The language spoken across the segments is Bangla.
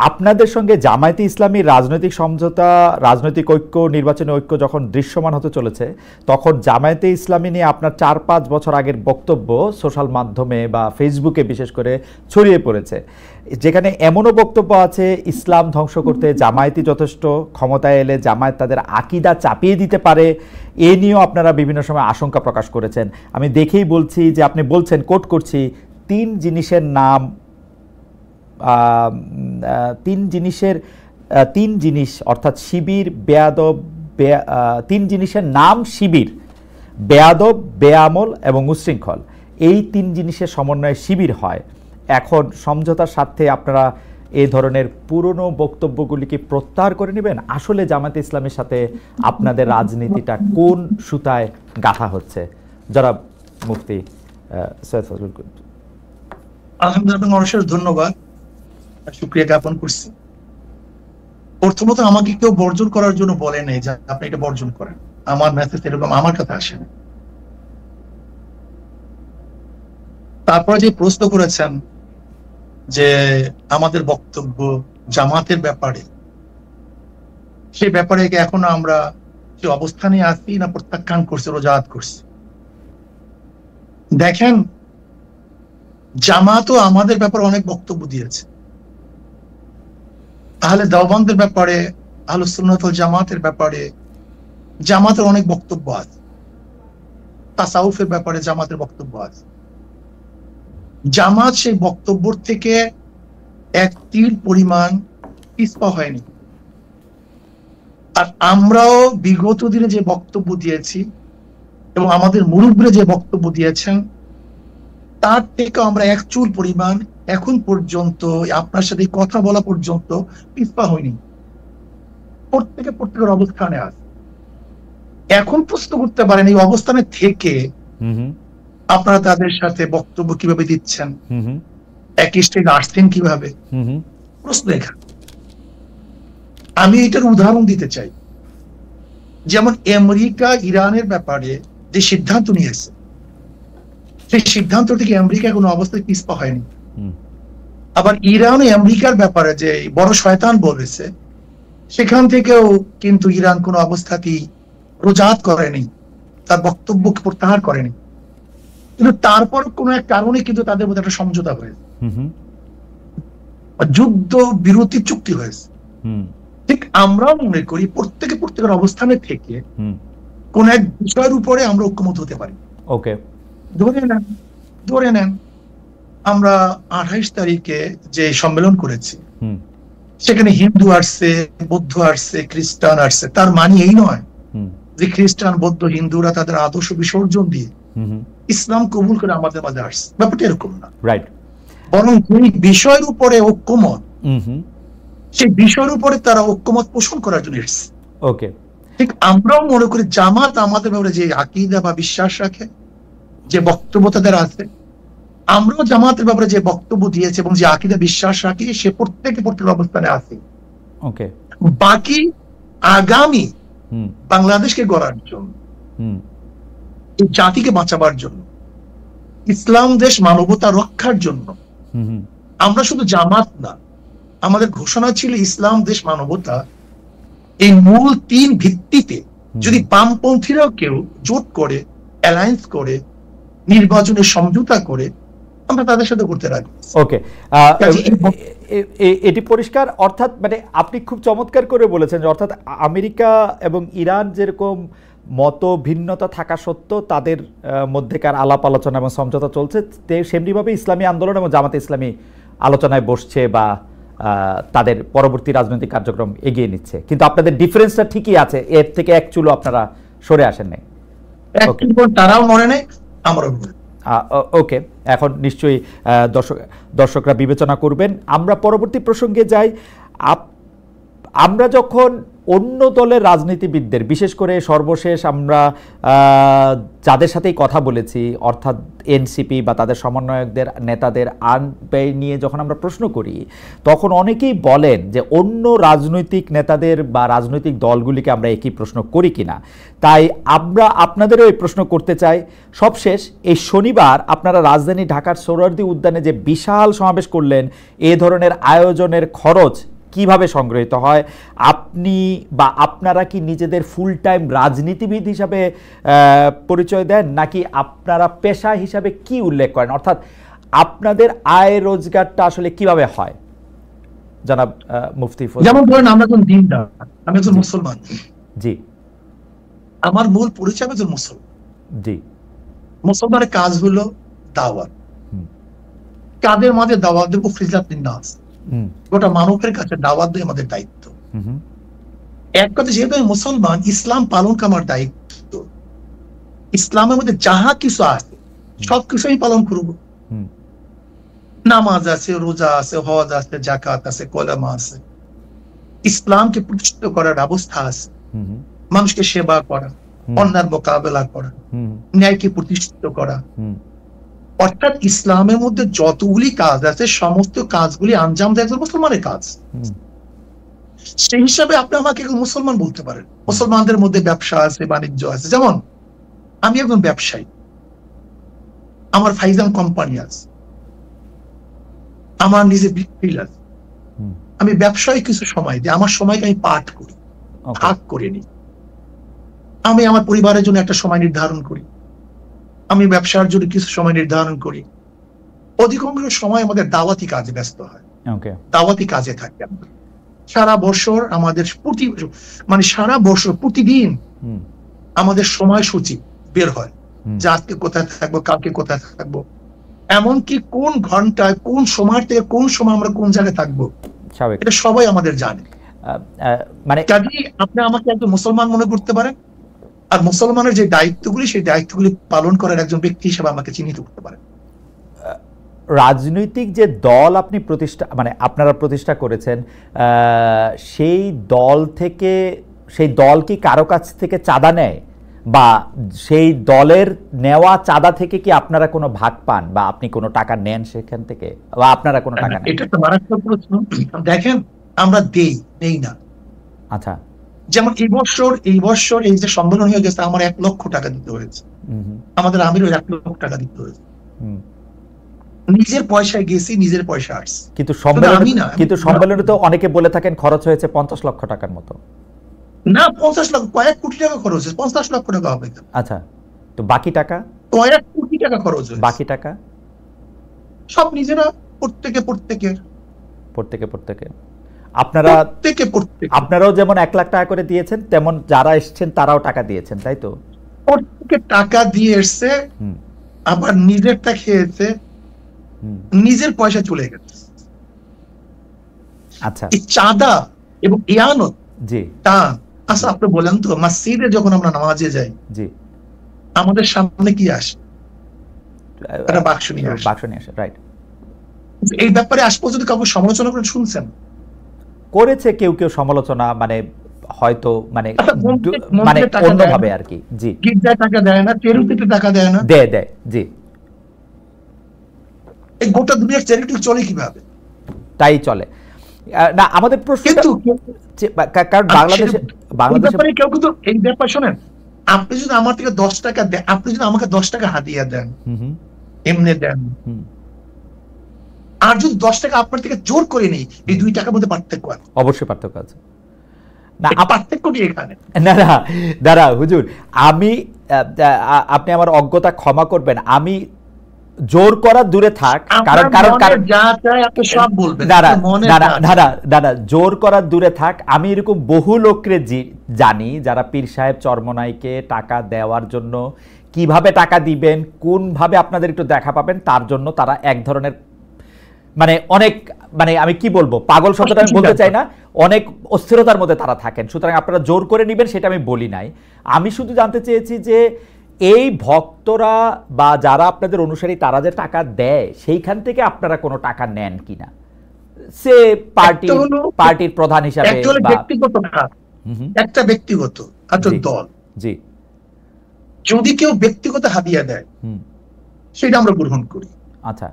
আপনাদের সঙ্গে জামায়াতে ইসলামীর রাজনৈতিক সমঝোতা, রাজনৈতিক ঐক্য, নির্বাচনী ঐক্য যখন দৃশ্যমান হতে চলেছে, তখন জামায়াতে ইসলামী নিয়ে আপনার ৪-৫ বছর আগের বক্তব্য সোশ্যাল মাধ্যমে বা ফেসবুকে বিশেষ করে ছড়িয়ে পড়েছে, যেখানে এমনও বক্তব্য আছে ইসলাম ধ্বংস করতে জামায়াতই যথেষ্ট, ক্ষমতায় এলে জামায়াত তাদের আকিদা চাপিয়ে দিতে পারে। এ নিয়েও আপনারা বিভিন্ন সময় আশঙ্কা প্রকাশ করেছেন। আমি দেখেই বলছি যে আপনি বলছেন, কোট করছি, তিন জিনিস অর্থাৎ শিবির, বেয়াদব, তিন জিনিসের নাম শিবির, বেয়াদব, বেআমল এবং উচ্ছৃঙ্খল। এই তিন জিনিসের সমন্বয়ে শিবির হয়। এখন সমঝোতার স্বার্থে আপনারা এই ধরনের পুরনো বক্তব্যগুলিকে প্রত্যাহার করে নেবেন? আসলে জামায়াতে ইসলামের সাথে আপনাদের রাজনীতিটা কোন সুতায় গাঁথা হচ্ছে? জনাব মুফতি সৈয়দ ফজলুল করিম। আলহামদুলিল্লাহ, অশেষ ধন্যবাদ, শুকরিয়া জ্ঞাপন করছি। প্রথমত আমাকে কেউ বর্জন করার জন্য বলে নেই যে আপনি এটা বর্জন করেন, আমার মেসেজ এরকম আমার কাছে আসে না। তারপরে যে প্রশ্ন করেছেন যে আমাদের বক্তব্য জামাতের ব্যাপারে, সেই ব্যাপারে এখনো আমরা যে অবস্থানে আছি না প্রত্যাখ্যান করছি, রোজাত করছি। দেখেন, জামাতও আমাদের ব্যাপারে অনেক বক্তব্য দিয়েছে। আহলে দেওবন্দের ব্যাপারে, আহলুস সুন্নাত ওয়াল জামাতের ব্যাপারে জামাতের অনেক বক্তব্য আছে। তাসাউফের ব্যাপারে জামাতের বক্তব্য আছে। জামাত সেই বক্তব্য থেকে এক তিল পরিমাণ পিছপা হয়নি। আর আমরাও বিগত দিনে যে বক্তব্য দিয়েছি এবং আমাদের মুরব্বীরা যে বক্তব্য দিয়েছেন, তার থেকে আমরা এক চুল পরিমাণ এখন পর্যন্ত আপনার সাথে কথা বলা পর্যন্ত পিছপা হয়নি। প্রত্যেকের অবস্থানে আছে। এখন প্রশ্ন করতে পারেন এই অবস্থানে থেকে আপনারা তাদের সাথে বক্তব্য কিভাবে দিচ্ছেন, একই স্টেজে আসছেন কিভাবে, প্রশ্ন এখানে। আমি এটার উদাহরণ দিতে চাই। যেমন আমেরিকা ইরানের ব্যাপারে যে সিদ্ধান্ত নিয়েছে, সেই সিদ্ধান্ত থেকে আমেরিকা কোনো অবস্থায় পিছপা হয়নি। আবার ইরান আমেরিকার ব্যাপারে যে বড় শয়তান বলেছে, সেখান থেকেও কিন্তু ইরান কোনো অবস্থাতেই রোজাত করেনি, তার বক্তব্য প্রত্যাহার করেনি। কিন্তু তারপর কোনো এক কারণে কিন্তু তাদের মধ্যে একটা সমঝোতা হয়েছে, যুদ্ধ বিরতি চুক্তি হয়েছে। ঠিক আমরাও মনে করি প্রত্যেকের অবস্থানে থেকে কোন এক বিষয়ের উপরে আমরা ঐক্যমত হতে পারি। ওকে, ধরে নেন আমরা 28 তারিখে যে সম্মেলন করেছি, সেখানে হিন্দু আসছে, বৌদ্ধ আসছে, খ্রিস্টান আসছে। তার মানে এই নয় যে খ্রিস্টান, বৌদ্ধ, হিন্দুরা তাদের আদর্শ বিসর্জন দিয়ে ইসলাম কবুল করে আমাদের মাঝে আসছে, ব্যাপারটা এরকম না। রাইট। বরং যে বিষয়ের উপরে ঐক্যমত, সেই বিষয়ের উপরে তারা ঐক্যমত পোষণ করার জন্য এসেছে। ওকে, ঠিক আমরাও মনে করি জামাত আমাদের ব্যাপারে যে আকীদা বা বিশ্বাস রাখে, যে বক্তব্য তাদের আছে, আমরাও জামাতের ব্যাপারে যে বক্তব্য দিয়েছে এবং যে আকীদা বিশ্বাস রাখি, সে প্রত্যেকের অবস্থানে আছে। ওকে, বাকি আগামী বাংলাদেশকে গড়ার জন্য, এই জাতিকে বাঁচাবার জন্য, ইসলাম দেশ মানবতা রক্ষার জন্য আমরা শুধু জামাত না, আমাদের ঘোষণা ছিল ইসলাম দেশ মানবতা। এই মূল 3 ভিত্তিতে যদি বামপন্থীরাও কেউ জোট করে, অ্যালায়েন্স করে, নির্বাচনের সমঝোতা করে, আমরা তাদের সাথে করতে রাখি। ওকে, এটি পরিষ্কার। অর্থাৎ মানে আপনি খুব চমৎকার করে বলেছেন যে অর্থাৎ আমেরিকা এবং ইরান যেরকম মত ভিন্নতা থাকা সত্ত্বেও তাদের মধ্যেকার আলাপ আলোচনা এবং সমঝোতা চলছে, সেমনিভাবে ইসলামী আন্দোলন এবং জামাতে ইসলামী আলোচনায় বসছে বা তাদের পরবর্তী রাজনৈতিক কার্যক্রম এগিয়ে নিচ্ছে। কিন্তু আপনাদের ডিফারেন্সটা ঠিকই আছে, এর থেকে এক চুলো আপনারা সরে আসেন নাই। তারাও মনে নেই, আমরাও। ওকে, এখন নিশ্চয়ই দর্শকরা বিবেচনা করবেন। আমরা পরবর্তী প্রসঙ্গে যাই। আমরা যখন অন্য দলের রাজনীতিবিদদের, বিশেষ করে সর্বশেষ আমরা যাদের সাথেই কথা বলেছি, অর্থাৎ এনসিপি বা তাদের সমন্বয়কদের নেতাদের আইন ব্যয় নিয়ে যখন আমরা প্রশ্ন করি, তখন অনেকেই বলেন যে অন্য রাজনৈতিক নেতাদের বা রাজনৈতিক দলগুলিকে আমরা একই প্রশ্ন করি কিনা। তাই আমরা আপনাদেরও এই প্রশ্ন করতে চাই। সবশেষ এই শনিবার আপনারা রাজধানী ঢাকার সোহরাওয়ার্দী উদ্যানে যে বিশাল সমাবেশ করলেন, এ ধরনের আয়োজনের খরচ কিভাবে সংগৃহীত হয়? আপনি বা আপনারা কি নিজেদের ফুল টাইম রাজনীতিবিদ হিসাবে পরিচয় দেন, নাকি আপনারা পেশা হিসাবে কি উল্লেখ করেন? অর্থাৎ আপনাদের আয় রোজগারটা আসলে কিভাবে হয়? জনাব মুফতি ফজল। যেমন ধরেন আমরা একজন দিনদার, আমি একজন মুসলমান। জি। আমার মূল পরিচয় একজন মুসলমান। জি। মুসলমানের কাজ হলো দাওয়াত। কাদের মাঝে দাওয়াত দেবো? ফিজলাতিন নাস, গোটা মানবের কাছে দাওয়াত দেওয়া আমাদের দায়িত্ব। এক কথা, যেহেতু আমি মুসলমান, ইসলাম পালন করা আমার দায়িত্ব। ইসলামের মধ্যে যাহা কিছু আছে সবকিছু আমি পালন করবো। নামাজ আছে, রোজা আছে, হজ আছে, যাকাত আছে, কলেমা আছে, ইসলামকে প্রতিষ্ঠিত করার ব্যবস্থা আছে, মানুষকে সেবা করা, অন্যার মোকাবেলা করা, ন্যায়কে প্রতিষ্ঠিত করা। অর্থাৎ ইসলামের মধ্যে যতগুলি কাজ আছে সমস্ত কাজগুলি আঞ্জাম দেয় একজন মুসলমানের কাজ। সেই হিসাবে আপনি আমাকে মুসলমান বলতে পারেন। মুসলমানদের মধ্যে ব্যবসা আছে, বাণিজ্য আছে। যেমন আমি একজন ব্যবসায়ী, আমার ফাইজান কোম্পানি আছে, আমার নিজে বিক্রি আছে। আমি ব্যবসায় কিছু সময় দিই, আমার সময়কে আমি পাঠ করি, ভাগ করে নিই। আমি আমার পরিবারের জন্য একটা সময় নির্ধারণ করি, আমি ব্যবসার জন্য কিছু সময় নির্ধারণ করি। অধিকাংশ সময় আমাদের দাওয়াতি কাজে ব্যস্ত হয়, দাওয়াতি কাজে থাকি। সারা বছর আমাদের সারা বছর প্রতিদিন আমাদের সময়সূচি বের হয় যে আজকে কোথায় থাকবো, কালকে কোথায় থাকবো, এমনকি কোন ঘন্টায় কোন সময় থেকে কোন সময় আমরা কোন জায়গায় থাকবো, এটা সবাই আমাদের জানে। মানে কাজেই আপনি আমাকে একজন মুসলমান মনে করতে পারেন, আর মুসলমানের যে দায়িত্বগুলি সেই দায়িত্বগুলি পালন করার একজন ব্যক্তি হিসেবে আমাকে চিহ্নিত করতে পারেন। রাজনৈতিক যে দল আপনি আপনারা প্রতিষ্ঠা করেছেন, সেই দল কি কারো কাছ থেকে চাঁদা নেয়, বা সেই দলের নেওয়া চাঁদা থেকে কি আপনারা কোনো ভাগ পান, বা আপনি কোনো টাকা নেন সেখান থেকে, বা আপনারা কোনো টাকা নেন? এটা তো মারাত্মক প্রশ্ন। দেখেন, আমরা নেই না। আচ্ছা। যেমন এই বছর এই যে সম্মেলন হয়ে গেছে, আমার 1 লক্ষ টাকা দিতে হয়েছে, আমাদের আমিরও 1 লক্ষ টাকা দিতে হয়েছে। নিজের পয়সায় গেছি, নিজের পয়সা আসছে। কিন্তু সম্মেলনে তো অনেকে বলে থাকেন খরচ হয়েছে 50 লক্ষ টাকার মতো। না, 50 লক্ষ, কয়েক কোটি টাকা খরচ হয়েছে। 50 লক্ষ টাকা হবে। আচ্ছা, তো বাকি টাকা? কয়েক কোটি টাকা খরচ হয়েছে। বাকি টাকা সব নিজেরা, প্রত্যেকে আপনারাও যেমন 1 লাখ টাকা করে দিয়েছেন, তেমন যারা এসেছেন তারাও টাকা দিয়েছেন, তাই তো? প্রত্যেকে টাকা দিয়ে এসছে, আবার নিজেরটা খেয়েছে, নিজের পয়সা চলে গেছে। আচ্ছা, এই চাঁদা এবং ইয়ানত, জি, তা আচ্ছা আপনি বলেন তো, মসজিদে যখন আমরা নামাজে যাই, জি, আমাদের সামনে কি আসে? একটা বাক্স নিয়ে আসে, রাইট। এই ব্যাপারে আজ পর্যন্ত কাউকে সমালোচনা করে শুনছেন? করেছে কেউ সমালোচনা, হয়তো অন্যভাবে আর কি। জি, গির্জায় টাকা দেয় না, চ্যারিটিতে টাকা দেয় না, দেয়, জি। এই গোটা দুনিয়ার চ্যারিটি চলে কিভাবে? তাই চলে না। আমাদের প্রশ্ন, কারণ বাংলাদেশে কেউ কিন্তু এই ব্যাপার শোনেন, আপনি যদি আমার থেকে 10 টাকা দেন, আপনি যদি আমাকে 10 টাকা হাদিয়া দেন, এমনি দেন, আর যদি 10 টাকা আপনার থেকে জোর করে নেই, এই 2 টাকার মধ্যে পার্থক্য আছে। অবশ্যই পার্থক্য আছে। না, পার্থক্যটি এখানে। দাঁড়া হুজুর, আপনি আমার অজ্ঞতা ক্ষমা করবেন। আমি জোর করা দূরে থাক, জোর করা দূরে থাক, আমি এরকম বহু লোককে জানি যারা পীর সাহেব চরমনাইকে টাকা দেওয়ার জন্য কিভাবে টাকা দিবেন, কোন ভাবে আপনাদের একটু দেখা পাবেন, তার জন্য তারা এক ধরনের অনেক আমি কি বলবো, পাগল শব্দটা আমি বলতে চাই না, অনেক অস্থিরতার মধ্যে তারা থাকেন। সুতরাং আপনারা জোর করে নেবেন সেটা আমি বলি নাই। আমি শুধু জানতে চেয়েছি যে এই ভক্তরা বা যারা আপনাদের অনুসারী তারা যে টাকা দেয়, সেইখান থেকে আপনারা কোনো টাকা নেন কিনা, সে পার্টির প্রধান হিসাবে। একটা ব্যক্তিগত একটা দল, জি, যদি কেউ ব্যক্তিগত হাদিয়া দেয় সেটা আমরা গ্রহণ করি। আচ্ছা,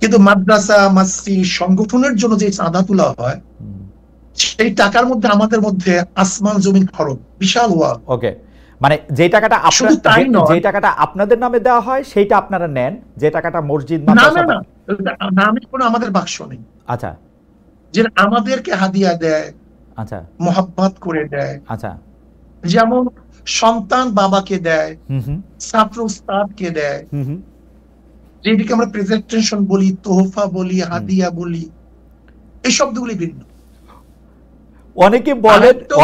কিন্তু মাদ্রাসা মসজিদ সংগঠনের জন্য যে চাঁদা তোলা হয় সেই টাকার মধ্যে আমাদের মধ্যে আসমান জমিন ফরক, বিশাল ওয়াল। ওকে, মানে যে টাকাটা আপনাদের নামে দেওয়া হয় সেইটা আপনারা নেন, যে টাকাটা মসজিদ নামে কোনো আমাদের বাক্স নেই। আচ্ছা, যে আমাদেরকে হাদিয়া দেয়, আচ্ছা, মোহাব্বত করে দেয়, আচ্ছা, যেমন সন্তান বাবাকে দেয়, ছাত্র উস্তাদকে দেয়, যেদিকে আমরা প্রেজেন্টেশন বলি, তোহফা বলি, হাদিয়া বলি, এই শব্দগুলি ভিন্ন।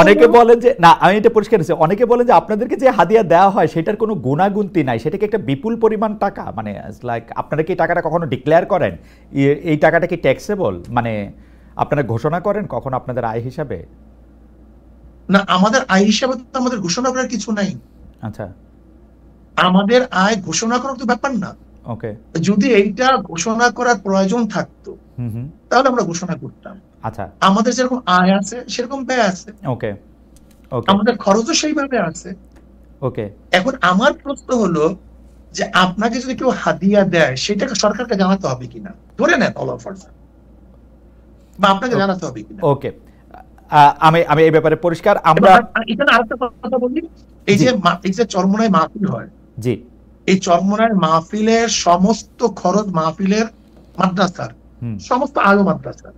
অনেকে বলেন যে না, আমি এটা পরিষ্কার করেছি, অনেকে বলেন যে আপনাদেরকে যে হাদিয়া দেওয়া হয় সেটার কোনো গুণাগুন্তি নাই, সেটাকে একটা বিপুল পরিমাণ টাকা, মানে লাইক আপনারা কি টাকাটা কখনো ডিক্লেয়ার করেন, এই টাকাটা কি ট্যাক্সেবল, মানে আপনারা ঘোষণা করেন কখন আপনাদের আয় হিসাবে? না, আমাদের আয় হিসাবে তো আমাদের ঘোষণা করার কিছু নাই। আচ্ছা, আমাদের আয় ঘোষণা করার তো ব্যাপার না। ওকে, যদি এইটা ঘোষণা করার প্রয়োজন থাকতো তাহলে আমরা ঘোষণা করতাম। আচ্ছা, আমাদের যেরকম আয় আছে সেরকম ব্যয় আছে, ওকে, আমাদের খরচও সেইভাবে আছে। ওকে, এখন আমার প্রশ্ন হলো যে আপনাকে যদি কেউ হাদিয়া দেয় সেটাকে সরকারকে জানাতে হবে কিনা, ধরে নেন অল অফ বা আপনাকে জানাতে হবে কিনা। ওকে, আমি এই ব্যাপারে পরিষ্কার। আমরা এখানে আরেকটা কথা বলি, এই যে চরমোনাই মাহফিল হয়, জি, এই চরমোনাই মাহফিলের সমস্ত খরচ মাহফিলের মাদ্রাসার, সমস্ত আয় মাদ্রাসার,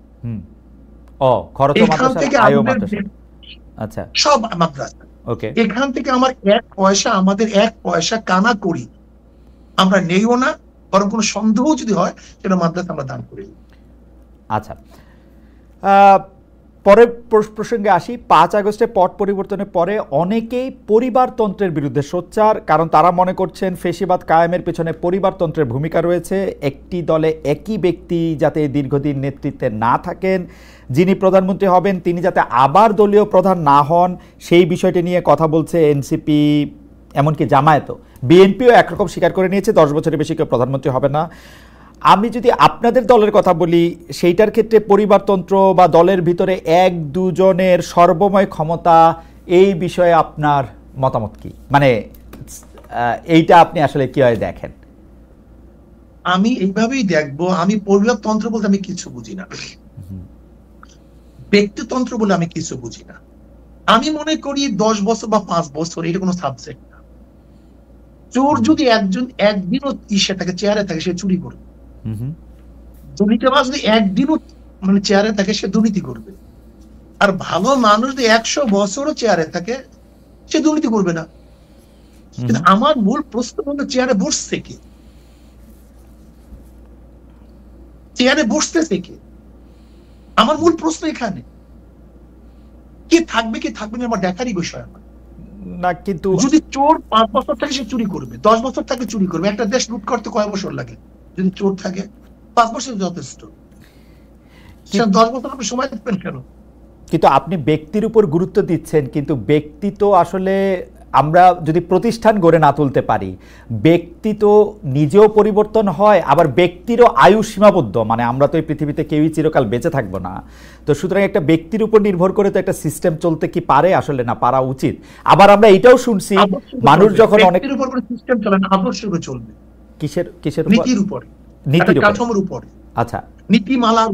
এখান থেকে আচ্ছা, সব মাদ্রাসা, ওকে, এখান থেকে আমাদের এক পয়সা কানা করি আমরা নেইও না, বরং কোনো সন্দেহ যদি হয় সেটা মাদ্রাসা আমরা দান করি। আচ্ছা, পরের প্রসঙ্গে আসি। 5 আগস্টে পট পরিবর্তনের পরে অনেকেই পরিবারতন্ত্রের বিরুদ্ধে সোচ্চার, কারণ তারা মনে করছেন ফেসিবাদ কায়েমের পেছনে পরিবারতন্ত্রের ভূমিকা রয়েছে। একটি দলে একই ব্যক্তি যাতে দীর্ঘদিন নেতৃত্বে না থাকেন, যিনি প্রধানমন্ত্রী হবেন তিনি যাতে আবার দলীয় প্রধান না হন, সেই বিষয়টি নিয়ে কথা বলছে এনসিপি, এমনকি জামায়াতও। বিএনপিও একরকম স্বীকার করে নিয়েছে 10 বছরের বেশি কেউ প্রধানমন্ত্রী হবে না। আমি যদি আপনাদের দলের কথা বলি, সেইটার ক্ষেত্রে পরিবারতন্ত্র বা দলের ভিতরে 1-2 জনের সর্বময় ক্ষমতা, এই বিষয়ে আপনার মতামত কি, মানে এইটা আপনি আসলে কিভাবে দেখেন? আমি এইভাবেই দেখবো, আমি পরিবারতন্ত্র বলতে আমি কিছু বুঝি না, ব্যক্তিতন্ত্র বলে আমি কিছু বুঝি না। আমি মনে করি 10 বছর বা 5 বছর এটা কোনো সাবজেক্ট না। চোর যদি একদিনও থাকে চেয়ারে থাকে, সে চুরি করবে। দুর্নীতিবাজ যদি একদিনও মানে চেয়ারে থাকে, সে দুর্নীতি করবে। আর ভালো মানুষ যদি 100 বছরও চেয়ারে থাকে, সে দুর্নীতি করবে না। কিন্তু আমার মূল প্রশ্ন হলো চেয়ারে বসছে কে, চেয়ারে বসতেছে কে, আমার মূল প্রশ্ন এখানে। কে থাকবে কি থাকবে না আমার দেখারই বিষয় আমার না। কিন্তু যদি চোর 5 বছর থাকে সে চুরি করবে, 10 বছর থাকে চুরি করবে। একটা দেশ লুট করতে কয় বছর লাগে? যদি চোর থাকে 5 বছর যথেষ্ট, 10 বছর আপনি সময় দেবেন কেন? কিন্তু আপনি ব্যক্তির উপর গুরুত্ব দিচ্ছেন, কিন্তু ব্যক্তি তো আসলে আমরা যদি প্রতিষ্ঠান গড়ে না তুলতে পারি, ব্যক্তি তো নিজেও পরিবর্তন হয়, আবার ব্যক্তিরও আয়ু সীমাবদ্ধ, মানে আমরা তো এই পৃথিবীতে কেউই চিরকাল বেঁচে থাকবো না। তো সুতরাং একটা ব্যক্তির উপর নির্ভর করে তো একটা সিস্টেম চলতে কি পারে? আসলে না, পারা উচিত। আবার আমরা এটাও শুনছি মানুষ যখন অনেক সিস্টেম চলে না, আদর্শ চলবে। কিসের নীতির উপরে, নীতির কাঠামোর উপরে। আচ্ছা, নীতিমালার।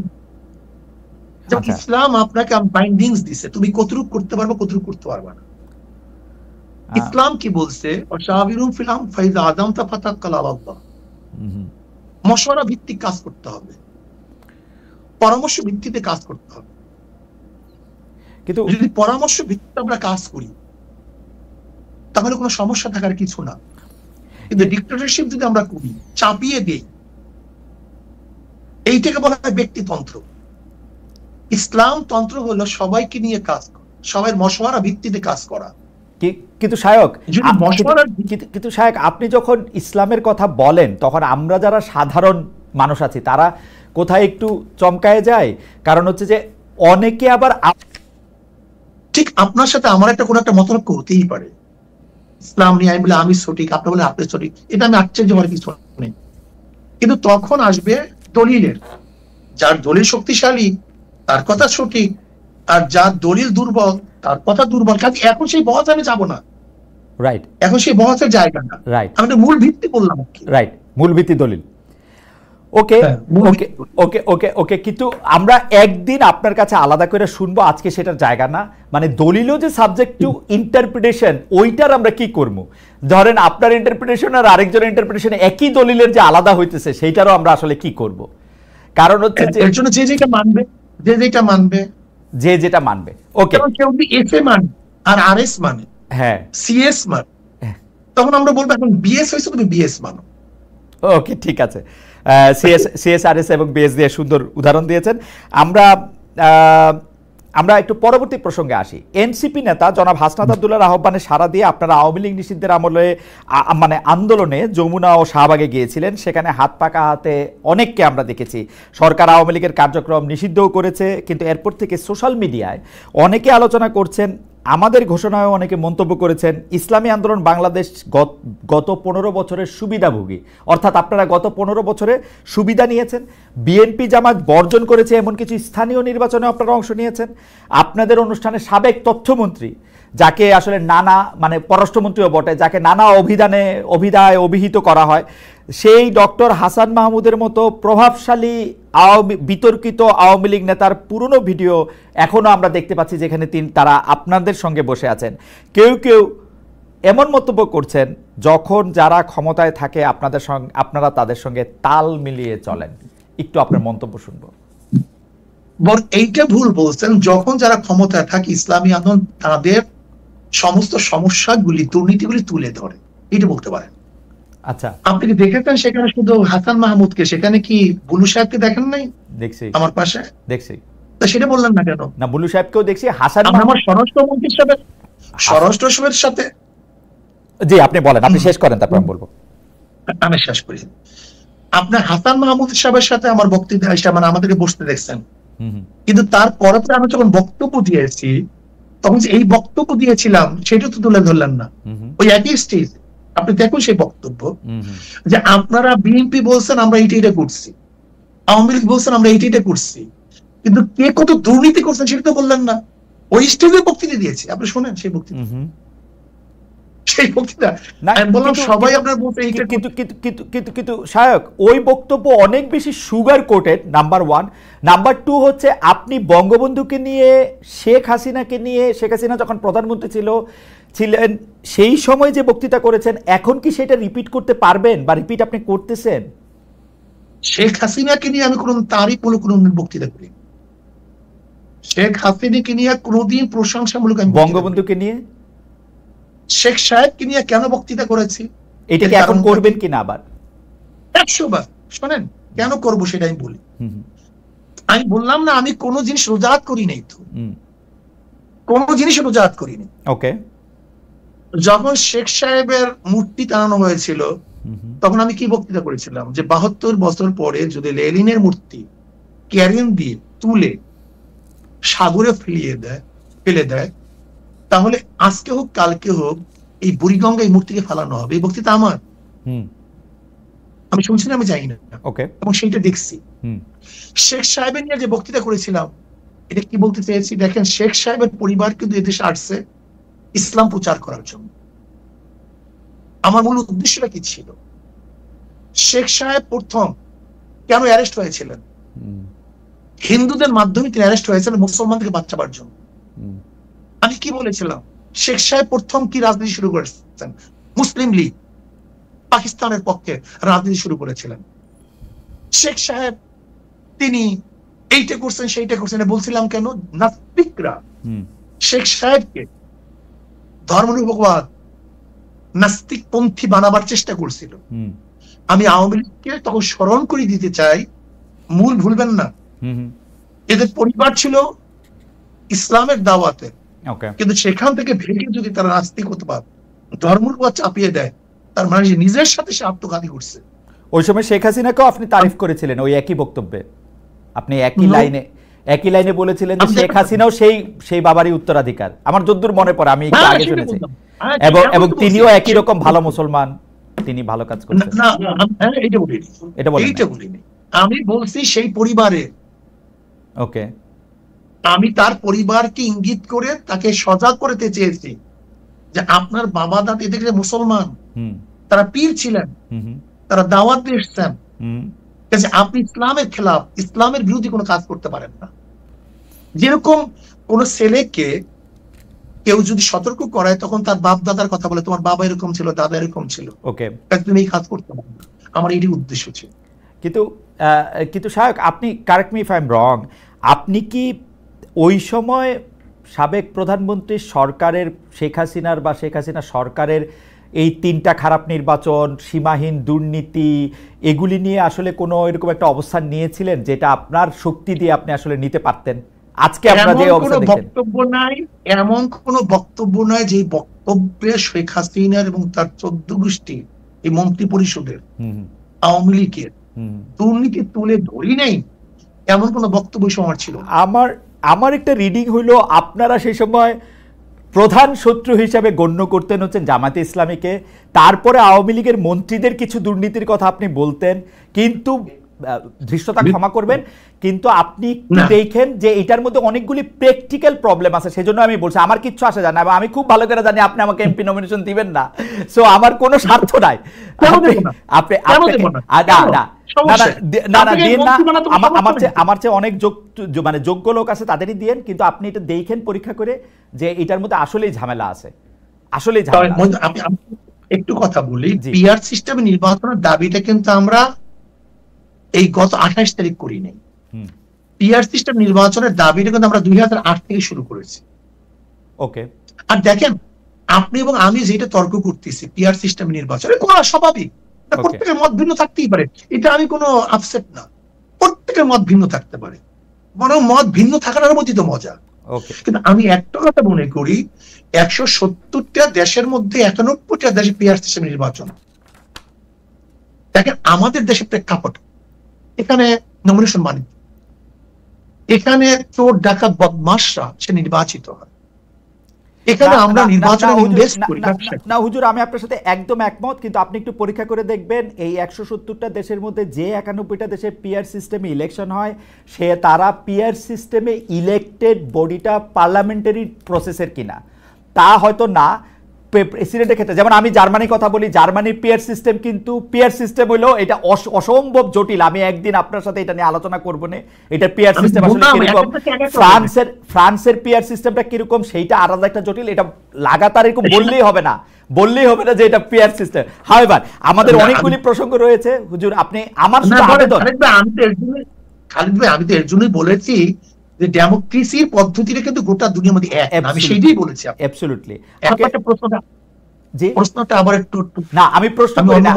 ইসলাম আপনাকে বাইন্ডিংস দিছে, তুমি কতটুকু করতে পারবে কতটুকু করতে পারবে না। ইসলাম কি বলছে? মশওয়ারা ভিত্তিক কাজ করতে হবে, পরামর্শ ভিত্তিতে কাজ করতে হবে। কিন্তু যদি পরামর্শ ভিত্তিতে আমরা কাজ করি তাহলে কোনো সমস্যা থাকার কিছু না। কিন্তু ডিক্টেটরশিপ যদি আমরা করি, চাপিয়ে দেই, এইটাকে বলা হয় ব্যক্তিতন্ত্র। ইসলাম তন্ত্র হলো সবাইকে নিয়ে কাজ করা, সবাই মশওয়ারা ভিত্তিতে কাজ করা। কিন্তু শায়ক আপনি যখন ইসলামের কথা বলেন, তখন আমরা যারা সাধারণ মানুষ আছি তারা কোথায় একটু চমকায় যায়। কারণ হচ্ছে যে অনেকে আবার ঠিক আপনার সাথে আমার একটা কোনো একটা মতলব হতেই পারে, ইসলাম নিয়ে আমি বলে আমি সঠিক, আপনি বলে আপনি সঠিক, এটা আমি আশ্চর্য হওয়ার কিছু নেই। কিন্তু তখন আসবে দলিলের, যার দলিল শক্তিশালী তার কথা সঠিক, আর যার দলিল দুর্বল তার কথা দুর্বল, কাজে এখন সেই বহসে আমি যাবো না। রাইট, এখন সেই বহসের জায়গা না। রাইট, আমি মূল ভিত্তি বললাম। রাইট, মূল ভিত্তি দলিল। ওকে ওকে ওকে ওকে ওকে, কিন্তু আমরা একদিন আপনার কাছে আলাদা করে শুনবো, আজকে সেটার জায়গা না। মানে দলিলও যে সাবজেক্ট টু ইন্টারপ্রিটেশন, ওইটার আমরা কি করব? ধরেন আপনার ইন্টারপ্রিটেশন আর আরেকজনের ইন্টারপ্রিটেশন একই দলিলের যে আলাদা হইতেছে, সেইটারও আমরা আসলে কি করব? কারণ হচ্ছে যে এর জন্য যে যেটা মানবে, যে যেটা মানবে। ওকে, কেউ যদি এফ এ মানে আর আর এস মানে, হ্যাঁ সিএস মানে, তখন আমরা বলবো এখন বিএস হয়েছে তুমি বিএস মানো। ওকে, ঠিক আছে। সিএসআরএস এবং বিএস দিয়ে সুন্দর উদাহরণ দিয়েছেন। আমরা একটু পরবর্তী প্রসঙ্গে আসি। এনসিপি নেতা জনাব হাসনাত আব্দুল্লাহর আহ্বানে সাড়া দিয়ে আপনারা আওয়ামী লীগ নিষিদ্ধের আমলে মানে আন্দোলনে যমুনা ও শাহবাগে গিয়েছিলেন। সেখানে হাত পাকা হাতে অনেককে আমরা দেখেছি। সরকার আওয়ামী লীগের কার্যক্রম নিষিদ্ধও করেছে, কিন্তু এরপর থেকে সোশ্যাল মিডিয়ায় অনেকে আলোচনা করছেন, আমাদের ঘোষণায় অনেকে মন্তব্য করেছেন, ইসলামী আন্দোলন বাংলাদেশ গত 15 বছরের সুবিধাভোগী, অর্থাৎ আপনারা গত 15 বছরে সুবিধা নিয়েছেন। বিএনপি জামাত বর্জন করেছে এমন কিছু স্থানীয় নির্বাচনে আপনারা অংশ নিয়েছেন। আপনাদের অনুষ্ঠানে সাবেক তথ্যমন্ত্রী, যাকে আসলে নানা মানে পররাষ্ট্রমন্ত্রীও বটে, যাকে নানা অভিধায় অভিহিত করা হয়, সেই ডক্টর হাসান মাহমুদের মতো প্রভাবশালী বিতর্কিত আওয়ামী লীগ নেতার পুরনো ভিডিও এখনও আমরা দেখতে পাচ্ছি, যেখানে তারা আপনাদের সঙ্গে বসে আছেন। কেউ কেউ এমন মন্তব্য করছেন, যখন যারা ক্ষমতায় থাকে আপনারা তাদের সঙ্গে তাল মিলিয়ে চলেন। একটু আপনার মন্তব্য শুনবো। এইটা ভুল বলছেন। যখন যারা ক্ষমতায় থাকে ইসলামী আন্দোলন তাদের সমস্ত সমস্যাগুলি, দুর্নীতিগুলি তুলে ধরে, এটা বলতে পারেন। আচ্ছা, আপনি কি দেখেছেন সেখানে শুধু হাসান মাহমুদকে, সেখানে কি বুলু সাহেবকে দেখেন নাই? দেখছি, আমার পাশে দেখছি। তা সেটা বললেন না কেন? না, বুলু সাহেবকেও দেখছি, হাসান আমার স্বরাষ্ট্রমন্ত্রীর সাথে জি আপনি বলেন, আপনি শেষ করেন, তারপর আমি বলবো। আমি শেষ করি। আপনার হাসান মাহমুদ সাহেবের সাথে আমার বক্তৃতা মানে আমাদেরকে বসতে দেখছেন, কিন্তু তারপরে আমি যখন বক্তব্য দিয়েছি, তখন এই বক্তব্য দিয়েছিলাম সেটা তো তুলে ধরলেন না। ওই একই স্টেজ আপনি দেখুন সেই বক্তব্য, যে আপনারা বিএনপি বলছেন আমরা এইটা করছি, আওয়ামী লীগ বলছেন আমরা এইটা করছি, কিন্তু কে কত দুর্নীতি করছেন সেটা তো বললেন না। ওই স্টেজে বক্তৃতা দিয়েছি, আপনি শোনেন সেই বক্তৃতা। সবাই আপনার বলতে কিন্তু সায়ক, ওই বক্তব্য অনেক বেশি সুগার কোটেড, নাম্বার 1। নাম্বার 2 হচ্ছে আপনি বঙ্গবন্ধুকে নিয়ে, শেখ হাসিনা যখন প্রধানমন্ত্রী ছিলেন সেই সময় যে বক্তৃতা করেছেন, এখন কি সেটা রিপিট করতে পারবেন, বা রিপিট আপনি করতেছেন? শেখ হাসিনাকে নিয়ে আমি কোন তারিফমূলক কোন বক্তৃতা করি? শেখ হাসিনাকে নিয়ে কোনদিন প্রশংসামূলক? আমি বঙ্গবন্ধুকে নিয়ে, শেখ সাহেবকে নিয়ে কেন বক্তৃতা করেছি? এটাকে এখন করবেন কিনা আবার? 100 বার শোনেন, কেন করব সেটা আমি বলি। আমি বললাম না আমি কোন জিনিস রোজাত করি নাই, তো কোন জিনিস রোজাত করিনি। ওকে, যখন শেখ সাহেবের মূর্তি টানানো হয়েছিল, তখন আমি কি বক্তৃতা করেছিলাম, যে 72 বছর পরে যদি লেনিনের মূর্তি ক্যারিয়ান দিয়ে তুলে সাগরে ফেলে দেয়, তাহলে আজকে হোক কালকে হোক এই বুড়িগঙ্গা এই মূর্তিকে ফেলানো হবে। এই বক্তৃতা আমার, আমি শুনছি না, আমি জানি না, এবং সেইটা দেখছি। শেখ সাহেবের নিয়ে যে বক্তৃতা করেছিলাম, এটা কি বলতে চেয়েছি দেখেন, শেখ সাহেবের পরিবার কিন্তু এদেশে আসছে ইসলাম প্রচার করার জন্য। আমার মূল উদ্দেশ্যটা কি ছিল? শেখ সাহেব প্রথম কেন অ্যারেস্ট হয়েছিলেন? হিন্দুদের মাধ্যমে তিনি অ্যারেস্ট হয়েছিলেন মুসলমানদেরকে বাঁচাবার জন্য। আমি কি বলেছিলাম? শেখ সাহেব প্রথম কি রাজনীতি শুরু করেছেন? মুসলিম লীগ, পাকিস্তানের পক্ষে রাজনীতি শুরু করেছিলেন। শেখ সাহেব তিনি এইটা করছেন সেইটা করছেন বলছিলাম কেন? নাস্তিকরা শেখ সাহেবকে ধর্মনিরপেক্ষবাদ নাস্তিক পন্থী বানাবার চেষ্টা করছিল। আমি আওয়ামী লীগকে তখন স্মরণ করে দিতে চাই, মূল ভুলবেন না, এদের পরিবার ছিল ইসলামের দাওয়াতে, কিন্তু সেখান থেকে ভেঙে যদি তারা নাস্তিকতাবাদ ধর্মনিরপেক্ষবাদ চাপিয়ে দেয়, তার মানে নিজের সাথে সে আত্মঘাতী করছে। ওই সময় শেখ হাসিনাকেও আপনি তারিফ করেছিলেন ওই একই বক্তব্যে, আপনি একই লাইনে বলেছিলেন যে শেখ হাসিনাও সেই বাবারই উত্তরাধিকার। আমার যদ্দূর মনে পড়ে, আমি একটু আগে শুনেছি, এবং তিনিও একই রকম ভালো মুসলমান, তিনি ভালো কাজ করছেন। এটা বলিনি, আমি বলছি সেই পরিবারে। ওকে, আমি তার পরিবারকে ইঙ্গিত করে তাকে সজাগ করতে চেয়েছি যে আপনার বাবা দাদি এদিকে মুসলমান, তারা পীর ছিলেন, তারা দাওয়াত দিয়ে এসছেন, আপনি ইসলামের খেলাফ, ইসলামের বিরোধী কোনো কাজ করতে পারেন না। যেরকম কোন ছেলেকে কেউ যদি সতর্ক করায় তখন তার বাপ দাদার কথা বলে, তোমার বাবা এরকম ছিল, দাদা এরকম ছিল, তুমি এই কাজ করতে পারো না। আমার এটি উদ্দেশ্য ছিল। কিন্তু শায়খ, আপনি correct me if I am রং, আপনি কি ওই সময় সাবেক প্রধানমন্ত্রী সরকারের শেখ হাসিনার বা শেখ হাসিনা সরকারের এই 3টা খারাপ নির্বাচন, সীমাহীন দুর্নীতি, এগুলি নিয়ে আসলে কোনো এরকম একটা অবস্থান নিয়েছিলেন যেটা আপনার শক্তি দিয়ে আপনি আসলে নিতে পারতেন? আজকে আপনারা যে অবস্থা দেখছেন, বক্তব্য নাই, এমন কোন বক্তব্য নাই যে বক্তব্যে শেখ হাসিনার এবং তার 14 গোষ্ঠী এই মন্ত্রী পরিষদের, আওয়ামী লীগের দুর্নীতি তুলে ধরি নাই, এমন কোন বক্তব্য আমার ছিল। আমার একটা রিডিং হইলো আপনারা সেই সময় প্রধান শত্রু হিসাবে গণ্য করতেন হচ্ছেন জামায়াতে ইসলামীকে, তারপরে আওয়ামী লীগের মন্ত্রীদের কিছু দুর্নীতির কথা আপনি বলতেন, কিন্তু ধৃষ্টতা ক্ষমা করবেন, কিন্তু আপনি দেখেন যে এটার মধ্যে অনেকগুলি প্র্যাকটিক্যাল প্রবলেম আছে। সেজন্য আমি বলছি আমার কিচ্ছু আসে যায় না, আমি খুব ভালো করে জানি আপনি আমাকে এমপি নমিনেশন দিবেন না, সো আমার কোনো স্বার্থ নাই। আমার চেয়ে অনেক যোগ্য লোক আছে, তাদেরই দিয়েন, কিন্তু আপনি এটা দেখেন পরীক্ষা করে যে এটার মধ্যে আসলেই ঝামেলা আছে, আসলেই ঝামেলা। একটু কথা বলি, পিআর সিস্টেমে নির্বাচনের দাবিটা কিন্তু আমরা এই গত 28 তারিখ করি নাই। পিআর সিস্টেম নির্বাচনের দাবিটা কিন্তু আমরা 2008 থেকে শুরু করেছি। ওকে, আর দেখেন আপনি এবং আমি যেটা তর্ক করতেছি পিআর সিস্টেম নির্বাচনে কোন স্বাভাবিক, প্রত্যেকের মত ভিন্ন থাকতেই পারে, এটা আমি কোনো আপসেট না, প্রত্যেকের মত ভিন্ন থাকতে পারে, বরং মত ভিন্ন থাকার মধ্যে তো মজা। কিন্তু আমি একটা কথা মনে করি, 170টা দেশের মধ্যে 91টা দেশে পিআর সিস্টেম নির্বাচন। দেখেন আমাদের দেশে প্রেক্ষাপট, এখানে নমিনেশন মানে এখানে চোর ডাকাত বদমাশরা সে নির্বাচিত হয়, এখানে আমরা নির্বাচনে ইনভেস্ট করি না। হুজুর, আমি আপনার সাথে একদম একমত, কিন্তু আপনি একটু পরীক্ষা করে দেখবেন এই 170টা দেশের মধ্যে যে 91টা দেশে পিআর সিস্টেমে ইলেকশন হয়, সে তারা পিআর সিস্টেমে ইলেক্টেড বডিটা পার্লামেন্টারি প্রসেসের কিনা, তা হয়তো না। প্রেসিডেন্টের ক্ষেত্রে যেমন আমি জার্মানির কথা বলি, জার্মানির পিআর সিস্টেম কিন্তু পিআর সিস্টেম হলো এটা অসম্ভব জটিল, আমি একদিন আপনার সাথে এটা নিয়ে আলোচনা করব না, এটা পিআর সিস্টেম আসলে কিরকম, ফ্রান্সের পিআর সিস্টেমটা কিরকম সেইটা আলাদা একটা জটিল, এটা লাগাতার এরকম বললেই হবে না যে এটা পিআর সিস্টেম। হাওয়েভার আমাদের অনেকগুলি প্রসঙ্গ রয়েছে হুজুর, আপনি আমার শুধু আবেদন, খালিদ ভাই আমি তো এর জন্যই বলেছি যে ডেমোক্রেসির পদ্ধতিটা কিন্তু গোটা দুনিয়ার মধ্যে এক, আমি সেইটাই বলেছি। অ্যাবসলিউটলি। প্রশ্নটা আবার একটু না, আমি প্রশ্ন করি না,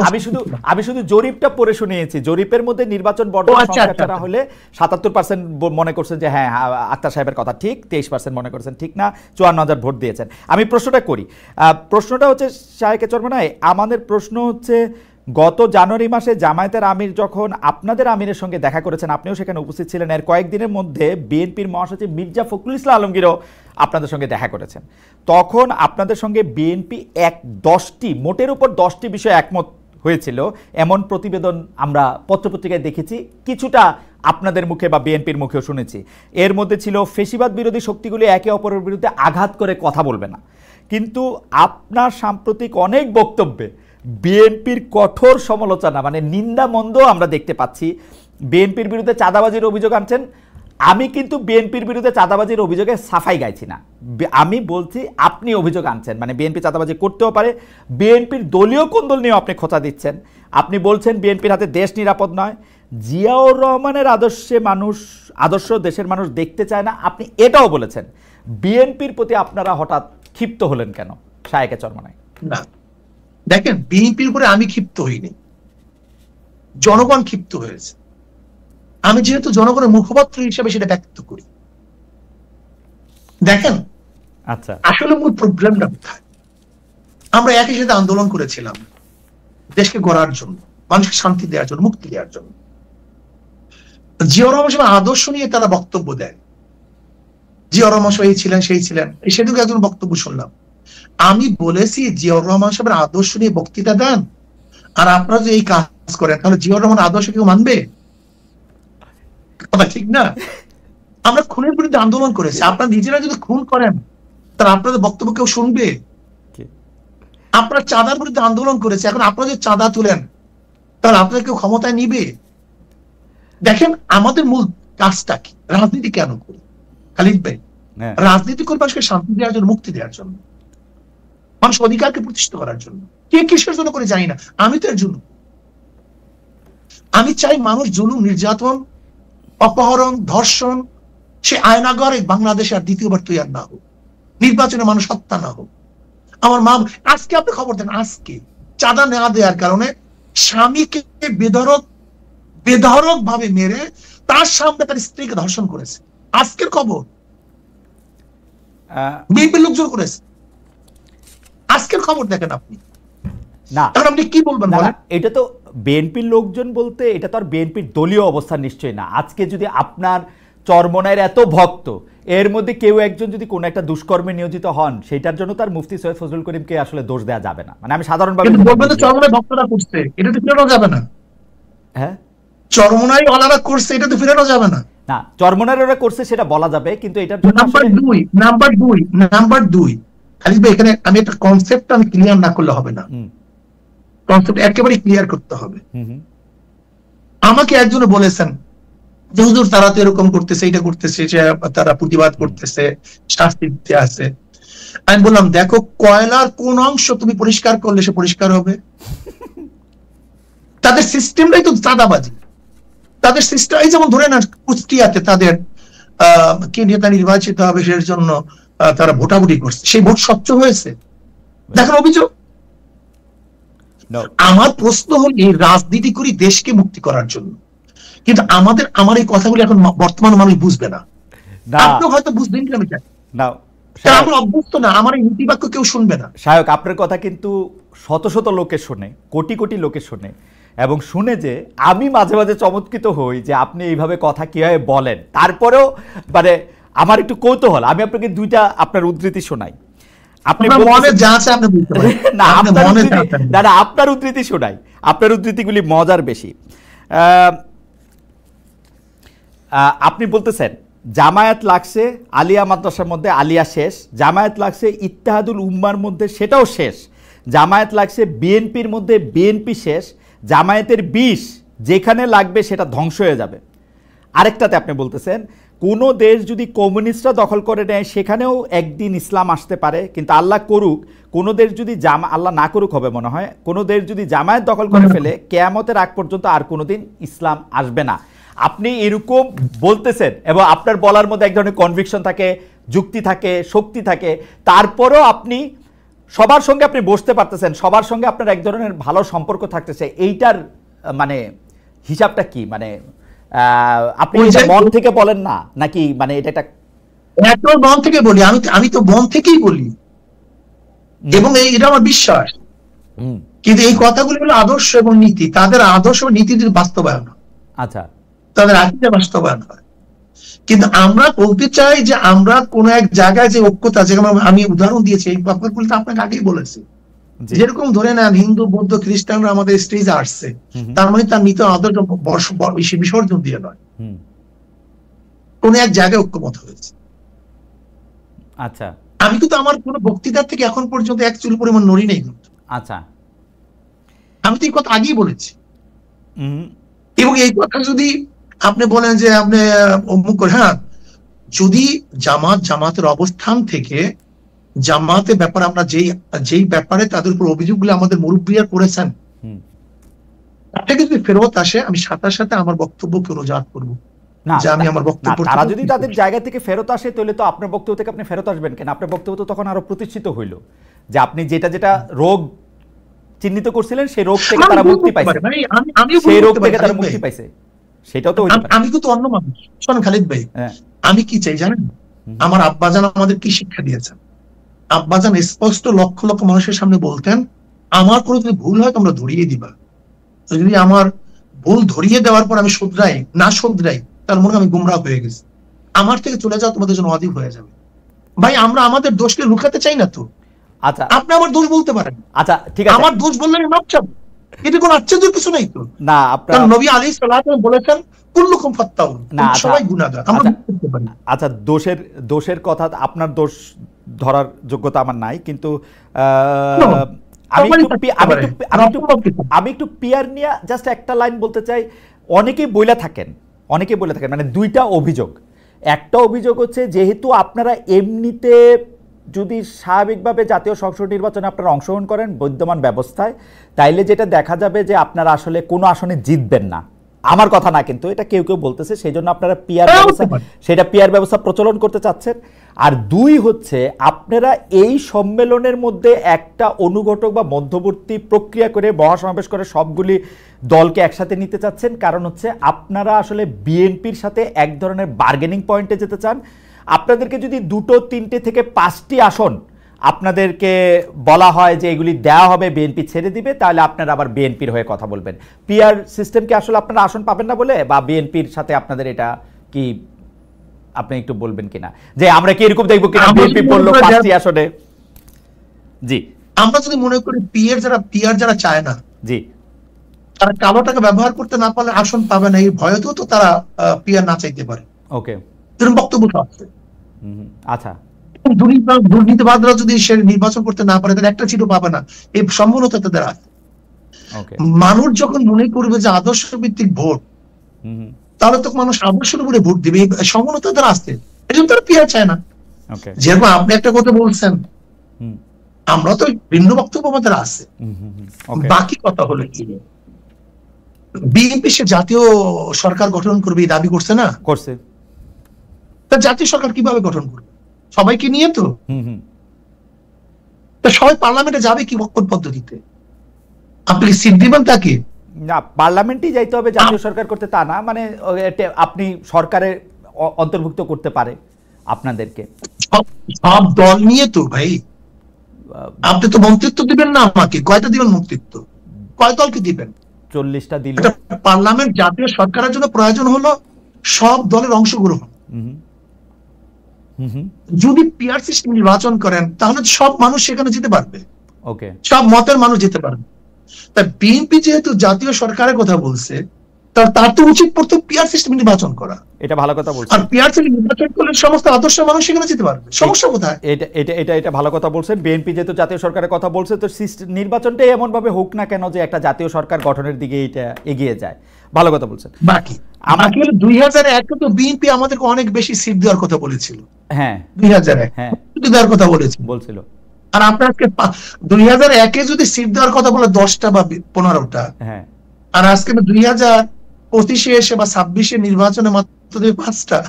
আমি শুধু জরিপটা পড়ে শুনিয়েছি। জরিপের মধ্যে নির্বাচন বর্জন সংখ্যা ছাড়া হলে 77% মনে করছেন যে হ্যাঁ আক্তার সাহেবের কথা ঠিক, 23% মনে করছেন ঠিক না, 54,000 ভোট দিয়েছেন। আমি প্রশ্নটা করি, প্রশ্নটা হচ্ছে শাহেকে চরমনাই, আমাদের প্রশ্ন হচ্ছে গত জানুয়ারি মাসে জামায়াতের আমির যখন আপনাদের আমিরের সঙ্গে দেখা করেছেন, আপনিও সেখানে উপস্থিত ছিলেন, এর কয়েকদিনের মধ্যে বিএনপির মহাসচিব মির্জা ফখরুল ইসলাম আলমগীরও আপনাদের সঙ্গে দেখা করেছেন। তখন আপনাদের সঙ্গে বিএনপি মোটের উপর 10টি বিষয়ে একমত হয়েছিল এমন প্রতিবেদন আমরা পত্রপত্রিকায় দেখেছি, কিছুটা আপনাদের মুখে বা বিএনপির মুখেও শুনেছি। এর মধ্যে ছিল ফেসিবাদ বিরোধী শক্তিগুলি একে অপরের বিরুদ্ধে আঘাত করে কথা বলবে না, কিন্তু আপনার সাম্প্রতিক অনেক বক্তব্যে বিএনপির কঠোর সমালোচনা মানে নিন্দা মন্দ আমরা দেখতে পাচ্ছি। বিএনপির বিরুদ্ধে চাঁদাবাজির অভিযোগ আনছেন, আমি কিন্তু বিএনপির বিরুদ্ধে চাঁদাবাজির অভিযোগে সাফাই গাইছি না, আমি বলছি আপনি অভিযোগ আনছেন, মানে বিএনপি চাঁদাবাজি করতেও পারে, বিএনপির দলীয় কোন্দল নিয়েও আপনি খোঁচা দিচ্ছেন। আপনি বলছেন বিএনপির হাতে দেশ নিরাপদ নয়, জিয়াউর রহমানের আদর্শ দেশের মানুষ দেখতে চায় না, আপনি এটাও বলেছেন। বিএনপির প্রতি আপনারা হঠাৎ ক্ষিপ্ত হলেন কেন শায়েকে চরমনাই? না দেখেন, বিএনপির উপরে আমি ক্ষিপ্ত হইনি, জনগণ ক্ষিপ্ত হয়েছে। আমি যেহেতু জনগণের মুখপাত্র হিসেবে সেটা ব্যক্ত করি। দেখেন আচ্ছা, আসলে মূল প্রবলেমটা কোথায়? আমরা একই সাথে আন্দোলন করেছিলাম দেশকে গড়ার জন্য, মানুষকে শান্তি দেওয়ার জন্য, মুক্তি দেওয়ার জন্য। জিয়াউর রহমান সাহেব আদর্শ নিয়ে তারা বক্তব্য দেয়, জিয়াউর রহমান সাহেব এই ছিলেন সেই ছিলেন, সেদিকে একজন বক্তব্য শুনলাম। আমি বলেছি জিয়াউর রহমান সাহেবের আদর্শ নিয়ে বক্তৃতা দেন, আর আপনারা যদি এই কাজ করেন তাহলে জিয়াউর রহমান আদর্শ কেউ মানবে? ঠিক না? আমরা খুনের বিরুদ্ধে আন্দোলন করেছি, আপনারা নিজেরা যদি খুন করেন তাহলে আপনাদের বক্তব্য কেউ শুনবে? আপনারা চাঁদার বিরুদ্ধে আন্দোলন করেছে, এখন আপনারা যদি চাঁদা তুলেন তাহলে আপনাদের কেউ ক্ষমতায় নিবে? দেখেন আমাদের মূল কাজটা কি, রাজনীতি কেন করি খালিদ ভাই? রাজনীতি করে মানুষকে শান্তি দেওয়ার জন্য, মুক্তি দেওয়ার জন্য, মানুষ অধিকারকে প্রতিষ্ঠিত করার জন্য। কে কিসের জন্য করে জানি না, আমি তো এর জন্য। আমি চাই মানুষ জুলুম, নির্যাতন, অপহরণ, ধর্ষণ, সে আয়নাগর বাংলাদেশে আর দ্বিতীয়বার তৈরি না হোক, নির্বাচনে মানুষ হত্যা না হোক। আমার মা, আজকে আপনি খবর দেন, আজকে চাঁদা না দেওয়ার কারণে স্বামীকে বেধড়ক ভাবে মেরে তার সামনে তার স্ত্রীকে ধর্ষণ করেছে। আজকের খবর, বিএনপির লোকজন করেছে। আজকের খবর দেখেন আপনি, না আপনি কি বলবেন? এটা তো বিএনপির লোকজন বলতে এটা তো আর বিএনপির দলীয় অবস্থান নিশ্চয়ই না। আজকে যদি আপনার চরমনায়ের এত ভক্ত, এর মধ্যে কেউ একজন যদি কোনো একটা দুষ্কর্মে নিয়োজিত হন, সেটার জন্য তার মুফতি সৈয়দ ফজলুল করিমকে আসলে দোষ দেওয়া যাবে না। মানে আমি সাধারণভাবে চরমনায় ভক্তরা করছে, এটা তো ফেরানো যাবে না। হ্যাঁ, চরমনায় ওনারা করছে, এটা তো ফেরানো যাবে না। না, চরমনায় ওরা করছে সেটা বলা যাবে, কিন্তু এটার জন্য নাম্বার দুই খালিদ ভাই, এখানে আমি একটা কনসেপ্ট আমি ক্লিয়ার না করলে হবে না। কনসেপ্ট একেবারে ক্লিয়ার করতে হবে। আমাকে একজন বলেছেন যে হুজুর তারা তো এরকম করতেছে, এটা করতেছে, তারা প্রতিবাদ করতেছে, শাস্তি দিতে আছে। আমি বললাম দেখো, কয়লার কোন অংশ তুমি পরিষ্কার করলে সে পরিষ্কার হবে? তাদের সিস্টেমটাই তো চাঁদাবাজি। তাদের সিস্টেম, এই যেমন ধরে না কুষ্টিয়াতে তাদের কে নেতা নির্বাচিত হবে সেটার জন্য তারা ভোটাভুটি করছে, সেই ভোট স্বচ্ছ হয়েছে? দেখেন অভিযোগ। আমার প্রশ্ন হল, এই রাজনীতি করি দেশকে মুক্তি করার জন্য, কিন্তু আমার এই কথাগুলো এখন বর্তমান মানুষ বুঝবে না। আপনি হয়তো বুঝবেন কি আমি জানি না, আমরা অভ্যস্ত না, আমার এই নীতিবাক্য কেউ শুনবে না। শায়ক, আপনার কথা কিন্তু শত শত লোকে শোনে, কোটি কোটি লোকে শোনে, এবং শুনে যে আমি মাঝে মাঝে চমৎকৃত হই যে আপনি এইভাবে কথা কিভাবে বলেন। তারপরেও মানে আমার একটু কৌতূহল, আমি আপনাকে দুইটা আপনার উদ্ধৃতি শোনাই। আপনি মনে যা আছে আপনি বলতে পারেন। না, আপনার উদ্ধৃতি শোনাই, আপনার উদ্ধৃতিগুলি মজার বেশি। আপনি বলতেছেন জামায়াত লাগছে আলিয়া মাদ্রাসার মধ্যে, আলিয়া শেষ। জামায়াত লাগছে ইত্তেহাদুল উম্মার মধ্যে, সেটাও শেষ। জামায়াত লাগছে বিএনপির মধ্যে, বিএনপি শেষ। জামায়াতের বিষ যেখানে লাগবে সেটা ধ্বংস হয়ে যাবে। আরেকটাতে আপনি বলতেছেন কোনো দেশ যদি কমিউনিস্টরা দখল করে নেয় সেখানেও একদিন ইসলাম আসতে পারে, কিন্তু আল্লাহ করুক কোনো দেশ যদি আল্লাহ না করুক হবে মনে হয়, কোনো দেশ যদি জামায়াত দখল করে ফেলে কিয়ামতের আগ পর্যন্ত আর কোনোদিন ইসলাম আসবে না। আপনি এরকম বলতেছেন এবং আপনার বলার মধ্যে এক ধরনের কনভিকশন থাকে, যুক্তি থাকে, শক্তি থাকে, তারপরও আপনি সবার সঙ্গে আপনি বসতে পারতেছেন, সবার সঙ্গে আপনার এক ধরনের ভালো সম্পর্ক থাকতেছে। এইটার মানে হিসাবটা কি? মানে আপনি মন থেকে বলেন না নাকি? মানে এটা একটা মন থেকে বলি, আমি তো মন থেকেই বলি এবং এটা আমার বিশ্বাস। কিন্তু এই কথাগুলো হলো আদর্শ এবং নীতি, তাদের আদর্শ নীতির বাস্তবায়ন। আচ্ছা, তাদের আকিদা বাস্তবায়ন হয়। কিন্তু আমরা বলতে চাই যে আমরা কোন এক জায়গায় যে ঐক্যতা, যেমন আমি উদাহরণ দিয়েছি, এই ব্যাপারগুলো তো আপনাকে আগেই বলেছি। যেরকম ধরে নেন হিন্দু, বৌদ্ধ, খ্রিস্টানরা আমাদের স্টেজে আসছে, তার মানে তার নীতি আদর্শ বিসর্জন দিয়ে নয়, কোন এক জায়গায় ঐক্যমত হয়েছে। আচ্ছা, আমি কিন্তু আমার কোন বক্তৃতার থেকে এখন পর্যন্ত এক চুল পরিমাণ নড়ি নেই। আচ্ছা, আমি তো এই কথা আগেই বলেছি। এবং এই কথা যদি আপনি বলেন যে আপনি অমুক করে, হ্যাঁ, যদি জামাতের অবস্থান থেকে জামাতের ব্যাপারে আমরা যেই ব্যাপারে তাদের উপর অভিযোগগুলো আমাদের মুরব্বীরা করেছেন তাকে যদি ফেরত আসে, আমি সাথে সাথে আমার বক্তব্যকে অনুযায়ী করবো। আমি আমার বক্তব্য, তারা যদি তাদের জায়গা থেকে ফেরত আসে তাহলে তো আপনার বক্তব্য থেকে আপনি ফেরত আসবেন কেন? আপনার বক্তব্য তো তখন আরো প্রতিষ্ঠিত হইল যে আপনি যেটা রোগ চিহ্নিত করছিলেন সেই রোগ থেকে তারা মুক্তি পাইছে, সেই রোগ থেকে তারা মুক্তি পাইছে। সেটাও তো আমি কিন্তু অন্য মানুষ। শোন খালিদ ভাই, আমি কি চাই জানেন? আমার আব্বাজান আমাদের কি শিক্ষা দিয়েছেন? আব্বাজান স্পষ্ট লক্ষ লক্ষ মানুষের সামনে বলতেন, আমার কোনো যদি ভুল হয় তোমরা ধরিয়ে দিবা, যদি আমার ভুল ধরিয়ে দেওয়ার পর আমি শুধরাই তার মনে আমি গুমরাহ হয়ে গেছি, আমার থেকে চলে যাও, তোমাদের জন্য অধিক হয়ে যাবে। ভাই, আমরা আমাদের দোষকে লুকাতে চাই না তো। আচ্ছা, আপনি আমার দোষ বলতে পারেন। আচ্ছা, ঠিক আছে, আমার দোষ বললে আমি মাপ চাবো, এটা কোনো আশ্চর্যের কিছু নাই তো। না, আপনার নবী আলাইহিস সালাতু বলেছেন কুল্লুকুম ফাত্তাউন, সবাই গুনাহগার, আমরা করতে পারি। আচ্ছা, দোষের কথা, আপনার দোষ ধরার যোগ্যতা আমার নাই, কিন্তু আমি একটু পিয়ার নিয়ে জাস্ট একটা লাইন বলতে চাই। অনেকেই বইলা থাকেন মানে দুইটা অভিযোগ। একটা অভিযোগ হচ্ছে, যেহেতু আপনারা এমনিতে যদি স্বাভাবিকভাবে জাতীয় সংসদ নির্বাচনে আপনারা অংশগ্রহণ করেন বৈদ্যমান ব্যবস্থায়, তাইলে যেটা দেখা যাবে যে আপনারা আসলে কোনো আসনে জিতবেন না। আমার কথা না, কিন্তু এটা কেউ কেউ বলতেছে, সেই জন্য আপনারা পিয়ার ব্যবস্থা প্রচলন করতে চাচ্ছেন। আর দুই হচ্ছে, আপনারা এই সম্মেলনের মধ্যে একটা অনুঘটক বা মধ্যবর্তী প্রক্রিয়া করে মহাসমাবেশ করে সবগুলি দলকে একসাথে নিতে চাচ্ছেন। কারণ হচ্ছে আপনারা আসলে বিএনপির সাথে এক ধরনের বার্গেনিং পয়েন্টে যেতে চান। আপনাদেরকে যদি 2, 3 থেকে 5টি আসন আপনাদেরকে বলা হয় যে এগুলি দেওয়া হবে, বিএনপি ছেড়ে দিবে, তাহলে আপনারা আবার বিএনপির হয়ে কথা বলবেন। পিআর সিস্টেমকে আসলে আপনারা আসন পাবেন না বলে, বা বিএনপির সাথে আপনাদের এটা কি, আপনি একটু বলবেন কিনা যে আমরা কি এরকম দেখবো কিনা বিএনপি বললো 5টি আসনে? জি, আমরা যদি মনে করি পিআর যারা চায় না, জি, তারা কালো টাকা ব্যবহার করতে না পারলে আসন পাবে না, এই ভয়তেও তো তারা পিআর না চাইতে পারে। ওকে, এরকম বক্তব্য আছে। আচ্ছা, দুর্নীতিবাদরা যদি সে নির্বাচন করতে না পারে, তাহলে একটা সিটও পাবে না, এই সম্ভাবনা তাদের আছে। মানুষ যখন মনে করবে যে আদর্শ ভিত্তিক ভোট, তাহলে তো মানুষ আদর্শের উপরে ভোট দিবে, এই সম্ভাবনা তাদের আসছে। এই জন্য তারা পিআর চায় না। যেরকম আপনি একটা কথা বলছেন, আমরা তো ভিন্ন বক্তব্য আমাদের আছে। বাকি কথা হলো কি, বিএনপি সে জাতীয় সরকার গঠন করবে এই দাবি করছে না, করছে। তা জাতীয় সরকার কিভাবে গঠন করবে? সবাইকে নিয়ে তো। সবাই পার্লামেন্টে যাবে কি কোন পদ্ধতিতে? আপনি সিট দিবেন তাকে? না, পার্লামেন্টেই যাইতে হবে জাতীয় সরকার করতে, তা না। মানে আপনি সরকারে অন্তর্ভুক্ত করতে পারে আপনাদেরকে। সব দল নিয়ে তো ভাই, আপনি তো মন্ত্রিত্ব দিবেন না আমাকে। কয়টা দিবেন মন্ত্রিত্ব? কয় দলকে দিবেন? 40টা দিল। পার্লামেন্ট জাতীয় সরকারের জন্য প্রয়োজন হলো সব দলের অংশগ্রহণ। যদি পিআর সিস্টেম নির্বাচন করেন, তাহলে সব মানুষ সেখানে যেতে পারবে। ওকে, সব মতের মানুষ যেতে পারবে। তাই বিএনপি যেহেতু জাতীয় সরকারের কথা বলছে, তার তো উচিত পড়তো পিআর সিস্টেম নির্বাচন করা। এটা ভালো কথা বলছেন। আর পিআর সিস্টেম নির্বাচন করলে সমস্ত আদর্শ মানুষ সেখানে যেতে পারবে। সমস্যা কোথায়? এটা ভালো কথা বলছেন। বিএনপি যেহেতু জাতীয় সরকারের কথা বলছে, তো নির্বাচনটাই এমন ভাবে হোক না কেন যে একটা জাতীয় সরকার গঠনের দিকে এটা এগিয়ে যায়। ভালো কথা বলছেন। বাকি 2001 তো বিএনপি আমাদেরকে অনেক বেশি সিট দেওয়ার কথা বলেছিল। হ্যাঁ, 2001 দেওয়ার কথা বলছিল। আর আপনাকে 2001-এ যদি সিট দেওয়ার কথা বলে 10টা বা 15টা, হ্যাঁ, আর আজকে 2025-এ এসে বা 26-এ নির্বাচনে মাত্র 5টা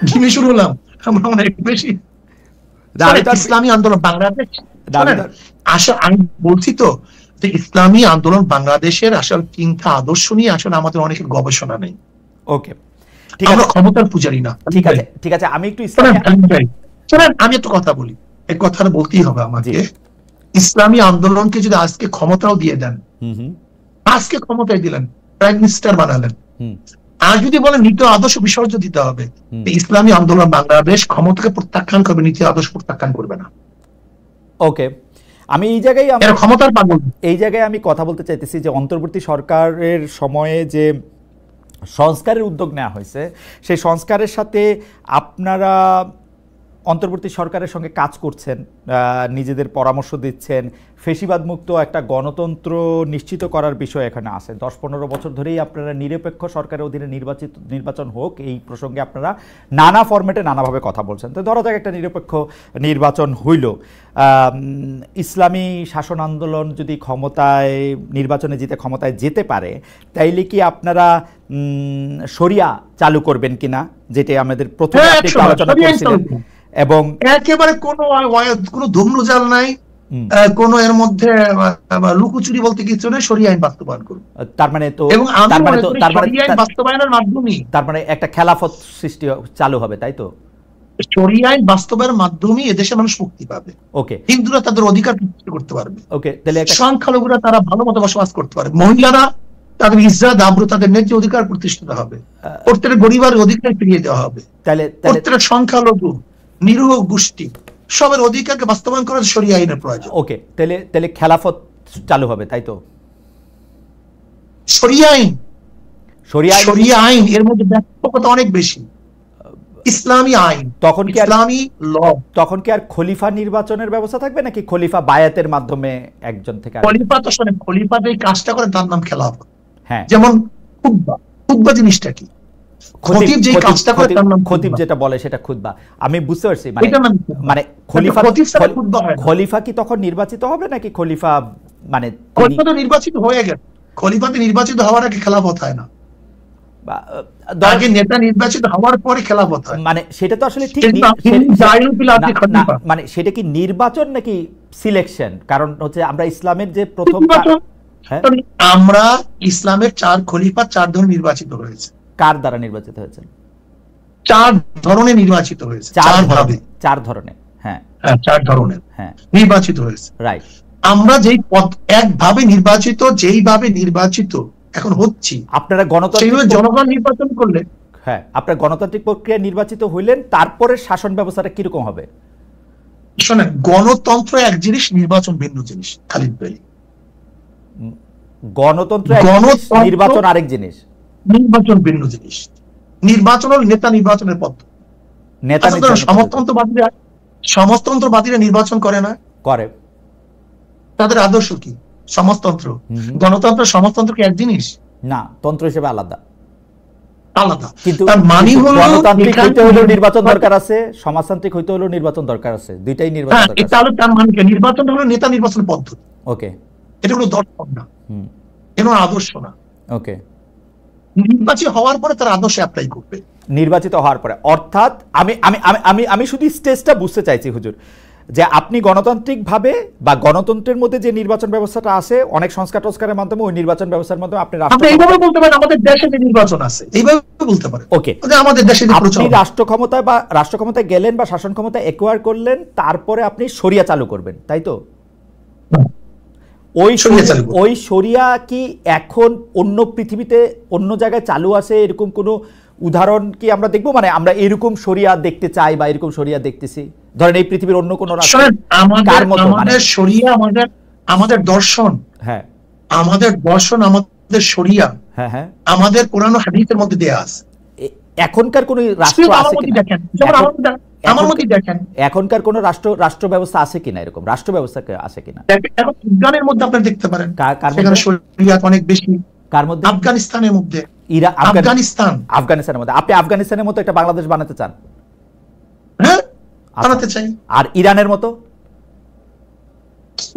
গিনে শুরু হলাম। আমরা অনেক বেশি। ইসলামী আন্দোলন বাংলাদেশ, আসলে আমি বলছি তো যে ইসলামী আন্দোলন বাংলাদেশের আসল চিন্তা আদর্শ নিয়ে আসলে আমাদের অনেক গবেষণা নেই। ওকে, আমরা ক্ষমতার পূজারি না। ঠিক আছে, আমি একটু আমি একটা কথা বলি, এই কথাটা বলতেই হবে আমাকে। ইসলামী আন্দোলনকে যদি আজকে ক্ষমতাও দিয়ে দেন, আজকে ক্ষমতায় দিলেন, প্রাইম মিনিস্টার বানালেন, আর যদি বলেন নীতি আদর্শ বিসর্জন দিতে হবে, ইসলামী আন্দোলন বাংলাদেশ ক্ষমতাকে প্রত্যাখ্যান করবে, নীতি আদর্শ প্রত্যাখ্যান করবে না। ওকে, আমি এই জায়গায় আমি কথা বলতে চাইতেছি যে অন্তর্বর্তী সরকারের সময়ে যে সংস্কারের উদ্যোগ নেওয়া হয়েছে, সেই সংস্কারের সাথে আপনারা অন্তর্বর্তী সরকারের সঙ্গে কাজ করছেন, নিজেদের পরামর্শ দিচ্ছেন, ফেসিবাদ মুক্ত একটা গণতন্ত্র নিশ্চিত করার বিষয় এখানে আছে। 10-15 বছর ধরেই আপনারা নিরপেক্ষ সরকারের অধীনে নির্বাচন হোক, এই প্রসঙ্গে আপনারা নানা ফরম্যাটে নানাভাবে কথা বলছেন। তো ধরা যাক একটা নিরপেক্ষ নির্বাচন হইল, ইসলামী শাসন আন্দোলন যদি নির্বাচনে জিতে ক্ষমতায় যেতে পারে, তাইলে কি আপনারা শরিয়া চালু করবেন কিনা, যেটা আমাদের প্রথমে আপনি আলোচনা করেছিলেন? এবং একেবারে কোনো ধুমরুজাল নাই, কোন এর মধ্যে লুকোচুরি বলতে কিছু নেই, শরিয়া আইন বাস্তবায়ন করুন। তার মানে তো শরিয়া আইন বাস্তবায়নের মাধ্যমে তার মানে একটা খেলাফত সৃষ্টি চালু হবে, তাই তো? শরিয়া আইন বাস্তবায়নের মাধ্যমে এদেশের মানুষ মুক্তি পাবে। ওকে, হিন্দুরা তাদের অধিকার প্রতিষ্ঠা করতে পারবে। ওকে, তাহলে সংখ্যালঘুরা তারা ভালো মতো বসবাস করতে পারবে। মহিলারা তাদের ইজ্জত আবরু, তাদের ন্যায্য অধিকার প্রতিষ্ঠিত হবে। প্রত্যেকের গরিবের অধিকার ফিরিয়ে দেওয়া হবে। প্রত্যেকের সংখ্যালঘু নিরীহ গোষ্ঠী সবার অধিকারকে বাস্তবায়ন করার শরিয়া আইনের প্রয়োজন। ওকে, তাহলে খেলাফত চালু হবে, তাই তো? শরিয়া শরিয়া আইন এর মধ্যে ব্যাপকতা অনেক বেশি। ইসলামী আইন, তখন কি ইসলামী ল, তখন কি আর খলিফা নির্বাচনের ব্যবস্থা থাকবে নাকি খলিফা বায়াতের মাধ্যমে একজন থেকে? খলিফা তো শোনেন, খলিফা যে কাজটা করে তার নাম খেলাফত। হ্যাঁ, যেমন খুতবা, খুতবা জিনিসটা কি? খতিব যে কাজটা করে তার নাম খতিব, যেটা বলে সেটা খুতবা। আমি বুঝতে পারছি, মানে খলিফা কি তখন নির্বাচিত হবে নাকি খলিফা মানে খলিফা তো নির্বাচিত হয়ে গেছে, খলিফাতে নির্বাচিত হওয়ার আগে খেলাফত হয় না, আগে নেতা নির্বাচিত হওয়ার পরে খেলাফত হয়। মানে সেটা তো আসলে ঠিক, মানে সেটা কি নির্বাচন নাকি সিলেকশন? কারণ হচ্ছে আমরা ইসলামের যে প্রথম, আমরা ইসলামের 4 খলিফা 4 ধরনের নির্বাচিত হয়েছে। কার দ্বারা নির্বাচিত হয়েছে? 4 ধরনের নির্বাচিত হয়েছে, 4 ভাবে, 4 ধরনের। হ্যাঁ, 4 ধরনের নির্বাচিত হয়েছে। রাইট। আমরা যেই পদ একভাবে নির্বাচিত, যেইভাবে নির্বাচিত এখন হচ্ছি, আপনারা গণতান্ত্রিক জনগণ নির্বাচন করলে, হ্যাঁ, আপনারা গণতান্ত্রিক প্রক্রিয়ায় নির্বাচিত হইলেন, তারপরে শাসন ব্যবস্থাটা কিরকম হবে? শোনেন, গণতন্ত্র এক জিনিস, নির্বাচন ভিন্ন জিনিস। খালিদ ভাই, গণতন্ত্র নির্বাচন আরেক জিনিস, নির্বাচন ভিন্ন জিনিস। নির্বাচন হল নেতা নির্বাচনের পদ্ধতি। সমাজতন্ত্রবাদীরা নির্বাচন করে না? করে। তাদের আদর্শ কি? সমাজতন্ত্র। গণতন্ত্র সমাজতন্ত্র কি এক জিনিস? না, তন্ত্র হিসেবে আলাদা, আলাদা। কিন্তু গণতান্ত্রিক হইতে হলেও নির্বাচন দরকার আছে, সমাজতান্ত্রিক হইতে হলেও নির্বাচন দরকার আছে, দুইটাই নির্বাচন দরকার। এটা হলো তার মানে কি? নির্বাচন হলো নেতা নির্বাচন পদ্ধতি। ওকে, এটা কোনো দর্শন না, এটা আদর্শ না। ওকে, নির্বাচিত হওয়ার পরে তার আদর্শ অ্যাপ্লাই করবে, নির্বাচিত হওয়ার পরে। অর্থাৎ আমি আমি আমি আমি শুধু স্টেজটা বুঝতে চাইছি হুজুর, যে আপনি গণতান্ত্রিক ভাবে বা গণতন্ত্রের মধ্যে যে নির্বাচন ব্যবস্থাটা আছে, অনেক সংস্কার টস্কারের মাধ্যমে, ওই নির্বাচন ব্যবস্থার মাধ্যমে আপনি এইভাবে বলতে পারেন আমাদের দেশে যে নির্বাচন আছে, এইভাবে বলতে পারেন। ওকে, আমাদের দেশে আপনি রাষ্ট্র ক্ষমতায় বা রাষ্ট্র ক্ষমতায় গেলেন বা শাসন ক্ষমতা একুয়ার করলেন, তারপরে আপনি শরিয়া চালু করবেন, তাই তো? ওই শরিয়া কি এখন অন্য পৃথিবীতে অন্য জায়গায় চালু আছে, এরকম কোনো উদাহরণ কি আমরা দেখবো? মানে আমরা এরকম শরিয়া দেখতে চাই বা এরকম শরিয়া দেখতেছি, ধরেন এই পৃথিবীর অন্য কোনো রাষ্ট্র, আমাদের শরিয়া, আমাদের দর্শন, হ্যাঁ, আমাদের দর্শন, আমাদের শরিয়া, হ্যাঁ হ্যাঁ, আমাদের কোরআন ও হাদিসের মধ্যে দেয়া আছে। এখনকার কোন রাষ্ট্র আছে কিনা? আমার মতে দেখেন, এখনকার কোন রাষ্ট্র ব্যবস্থা আছে কিনা, এরকম রাষ্ট্র ব্যবস্থা আছে কিনা? এখন ইরানের মধ্যে আপনি দেখতে পারেন, সেখানে শরিয়া অনেক বেশি। কার মধ্যে? আফগানিস্তানের মধ্যে। আফগানিস্তানের মধ্যে। আপনি আফগানিস্তানের মতো একটা বাংলাদেশ বানাতে চান? হ্যাঁ, বানাতে চাই। আর ইরানের মতো?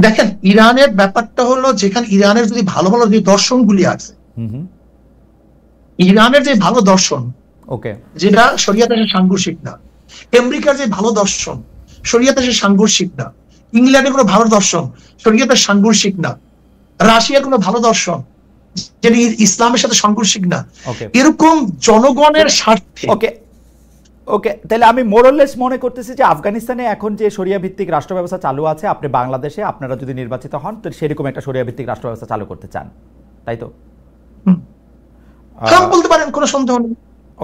দেখেন, ইরানের ব্যাপারটা হলো, যেখানে ইরানের যদি ভালো ভালো যে দর্শনগুলি আছে, ইরানের যে ভালো দর্শন, ওকে, যেটা শরিয়াতে সাংঘর্ষিক না। আমেরিকার যে ভালো দর্শন, শরিয়াতে সাংঘর্ষিক না। ইংল্যান্ডের কোনো ভালো দর্শন, শরিয়াতে সাংঘর্ষিক না। রাশিয়ার কোনো ভালো দর্শন, যেটা ইসলামের সাথে সাংঘর্ষিক না। এরকম জনগণের স্বার্থে। ওকে ওকে, তাহলে আমি মোরলেস মনে করতেছি যে আফগানিস্তানে এখন যে শরিয়া ভিত্তিক রাষ্ট্র ব্যবস্থা চালু আছে, আপনি বাংলাদেশে আপনারা যদি নির্বাচিত হন, তো সেরকম একটা শরিয়া ভিত্তিক রাষ্ট্র ব্যবস্থা চালু করতে চান, তাই তো? বলতে পারেন, কোনো সন্দেহ নেই।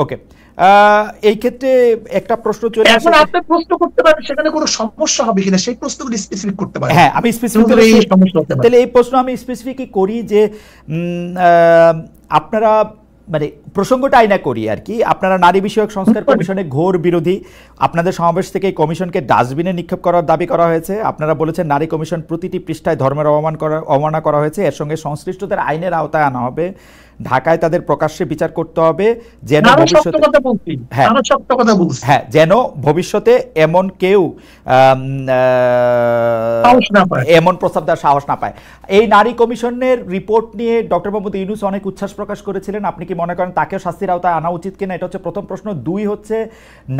ওকে, এই ক্ষেত্রে একটা প্রশ্ন চলে আসে, এখন আপনি প্রশ্ন করতে পারেন সেখানে কোনো সমস্যা হবে কিনা, সেই প্রশ্নগুলো স্পেসিফিক করতে পারেন। হ্যাঁ, আমি স্পেসিফিক, তাহলে এই প্রশ্ন আমি স্পেসিফিকই করি যে আপনারা মানে প্রসঙ্গটা আইনা করি আর কি, আপনারা নারী বিষয়ক সংস্কার কমিশনে ঘোর বিরোধী। আপনাদের সমাবেশ থেকে এই কমিশনকে ডাস্টবিনে নিক্ষেপ করার দাবি করা হয়েছে। আপনারা বলেছেন নারী কমিশন প্রতিটি পৃষ্ঠায় ধর্মের অবমাননা করা হয়েছে, এর সঙ্গে সংশ্লিষ্টদের আইনের আওতায় আনা হবে, ঢাকায় তাদের প্রকাশ্যে বিচার করতে হবে, যেন যেন ভবিষ্যতে এমন কেউ এমন প্রস্তাব দেওয়ার সাহস না পায়। এই নারী কমিশনের রিপোর্ট নিয়ে ডক্টর মোহাম্মদ ইউনূস অনেক উচ্ছ্বাস প্রকাশ করেছিলেন। আপনি কি মনে করেন তাকেও শাস্তির আওতায় আনা উচিত কিনা? এটা হচ্ছে প্রথম প্রশ্ন। 2 হচ্ছে,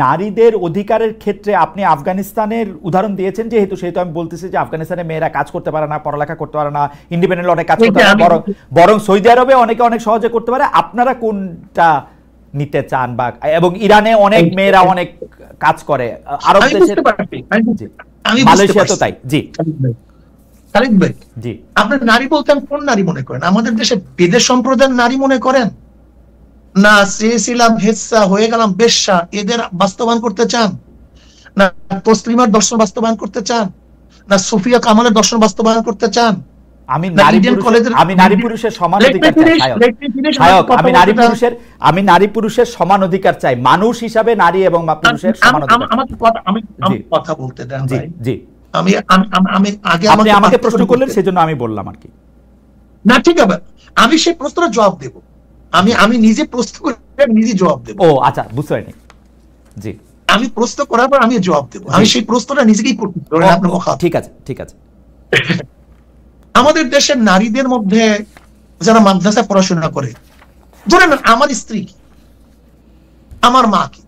নারীদের অধিকারের ক্ষেত্রে আপনি আফগানিস্তানের উদাহরণ দিয়েছেন, যেহেতু সেহেতু আমি বলতেছি যে আফগানিস্তানে মেয়েরা কাজ করতে পারে না, পড়ালেখা করতে পারে না, ইন্ডিপেন্ডেন্ট অনেক কাজ করতে পারে, বরং সৌদি আরবে অনেকে অনেক সহজে করতে পারে। আপনারা কোনটা নিতে চান? বা এবং ইরানে অনেক মেয়েরা অনেক কাজ করে, আরব দেশে, মালয়েশিয়া তো তাই। জি খালিদ ভাই, জি, আপনি নারী বলতে কোন নারী মনে করেন? আমাদের দেশে বেদে সম্প্রদায়ের নারী মনে করেন, না চেয়েছিলাম হেচ্ছা হয়ে গেলাম বেশ্যা, এদের বাস্তবায়ন করতে চান? না তসলিমার দর্শন বাস্তবায়ন করতে চান? না সুফিয়া কামালের দর্শন বাস্তবায়ন করতে চান? আমি নারী পুরুষের সমান অধিকার চাই শায়ক, আমি নারী পুরুষের সমান অধিকার চাই, মানুষ হিসাবে নারী এবং পুরুষের সমান অধিকার। আমি কথা বলতে দেন ভাই। জি, আমি আগে আপনি আমাকে প্রশ্ন করলেন সেজন্য আমি বললাম আর কি। না ঠিক আছে, আমি সেই প্রশ্নের জবাব দেব। আমি নিজে প্রশ্ন করে নিজে জবাব দেব। ও আচ্ছা, বুঝতে পারিনি। জি, আমি প্রশ্ন করার পর আমি জবাব দেব। আমি সেই প্রশ্নটা নিজেকেই করতে পারি আপনার মুখে। ঠিক আছে, ঠিক আছে। আমাদের দেশের নারীদের মধ্যে যারা মাদ্রাসায় পড়াশোনা করে, ধরেন আমার স্ত্রী কি, আমার মা কি,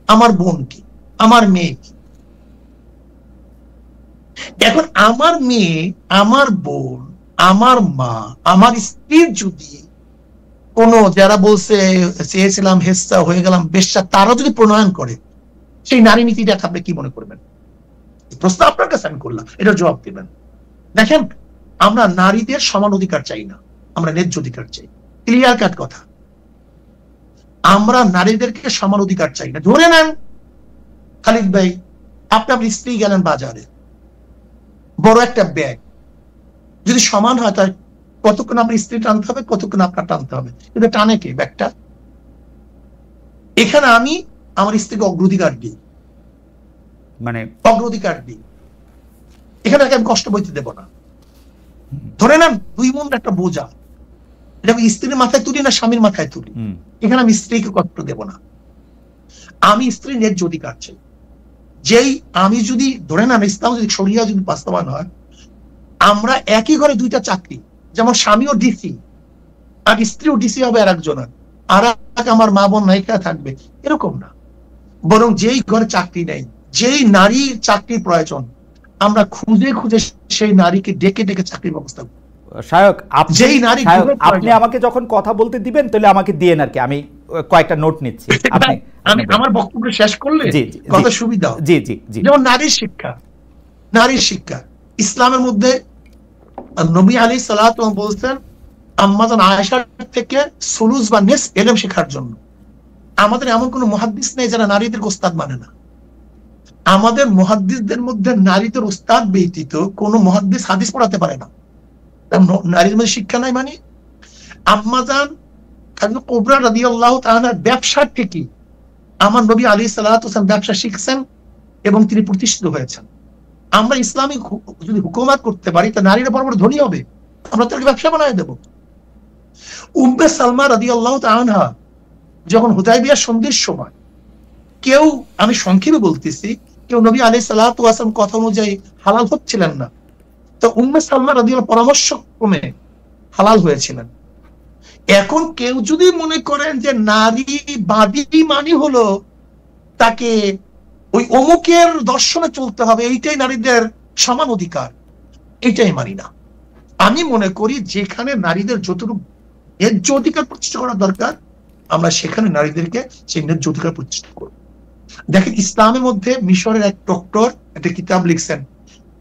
আমার বোন কি, আমার মেয়ে কি। এখন আমার মেয়ে, আমার বোন, আমার মা, আমার স্ত্রীর যদি কোনো যারা বলছে চেয়েছিলাম হেচ্ছা হয়ে গেলাম বেশ্যা, তারা যদি প্রণয়ন করে, সেই নারী নীতিটা আপনি কি মনে করবেন? প্রশ্ন আপনার কাছে আমি করলাম, এটা জবাব দিবেন। দেখেন, আমরা নারীদের সমান অধিকার চাই না, আমরা ন্যায্য অধিকার চাই। ক্লিয়ার কাট কথা। আমরা নারীদেরকে সমান অধিকার চাই না। ধরে নেন খালিদ ভাই, আপনি আপনার স্ত্রী গেলেন বাজারে, বড় একটা ব্যাগ যদি সমান হয়, তার কতক্ষণ আপনার স্ত্রী টানতে হবে, কতক্ষণ আপনার টানতে হবে, কিন্তু টানে কে ব্যাগটা? এখানে আমি আমার স্ত্রীকে অগ্রাধিকার দিই, মানে অগ্রাধিকার দিই। এখানে আমি কষ্ট বইতে দেব না। ধরে নেন 2 মণ একটা বোঝা, এটা আমি স্ত্রীর মাথায় তুলি না স্বামীর মাথায় তুলি, এখানে আমি স্ত্রীকে কষ্ট দেব না। আমি স্ত্রীর ন্যায্য অধিকার চাই। যেই আমি যদি ধরে নেন ইসলাম যদি শরিয়া যদি বাস্তবায়ন হয়, আমরা একই ঘরে 2টা চাকরি, যেমন স্বামীও ডিসি আর স্ত্রীও ডিসি হবে আর একজনের, আর আমার মা বোন নায়িকা থাকবে, এরকম না। বরং যেই ঘরে চাকরি নেই, যেই নারীর চাকরির প্রয়োজন, আমরা খুঁজে খুঁজে সেই নারীকে ডেকে ডেকে চাকরির ব্যবস্থা করব। শায়ক, আপনি আমাকে যখন কথা বলতে দিবেন তাহলে আমাকে দিয়েন আর কি, আমি কয়েকটা নোট নিচ্ছি। আমি আমার বক্তব্য শেষ করলে কত সুবিধা। জি জি জি। যেমন নারীর শিক্ষা, নারীর শিক্ষা ইসলামের মধ্যে নবী আলাইহিস সালাতু বলছেন আম্মাজান আয়েশা থেকে সুলুস বা নিস ইলম শেখার জন্য। আমাদের এমন কোন মুহাদ্দিস নেই যারা নারীদের ওস্তাদ মানে না। আমাদের মুহাদ্দিসদের মধ্যে নারীদের ওস্তাদ ব্যতীত কোন মুহাদ্দিস হাদিস পড়াতে পারে না। নারীর মধ্যে শিক্ষা নাই মানে? আম্মাজান খাদিজা কুবরা রাদিয়াল্লাহু তাআলার ব্যবসা থেকে আমার নবী আলাইহিস সালাতু ওয়াসাল্লাম ব্যবসা শিখছেন এবং তিনি প্রতিষ্ঠিত হয়েছেন। আমরা ইসলামিক যদি হুকুমত করতে পারি, তা নারীরা বড় বড় ধনী হবে, আমরা তাদেরকে ব্যবসা বানায় দেব। উম্মে সালমা রাদিয়াল্লাহু তাআলা যখন হুদায়বিয়া সন্ধির সময়, কেউ, আমি সংক্ষেপে বলতেছি, কেউ নবী আলাইহিস সালাতু ওয়াসাল্লাম কথা অনুযায়ী হালাল হচ্ছিলেন না, তো উম্মে সালমা রাদিয়াল্লাহু পরামর্শ ক্রমে হালাল হয়েছিলেন। এখন কেউ যদি মনে করেন যে নারীবাদী মানে হলো তাকে ওই অমুকের দর্শনে চলতে হবে, এইটাই নারীদের সমান অধিকার, এইটাই মানি না। আমি মনে করি যেখানে নারীদের যতটুকু ন্যায্য অধিকার প্রতিষ্ঠা করা দরকার, আমরা সেখানে নারীদেরকে সেই ন্যায্য অধিকার প্রতিষ্ঠা করব। দেখেন, ইসলামের মধ্যে মিশরের এক ডক্টর একটা কিতাব লিখছেন,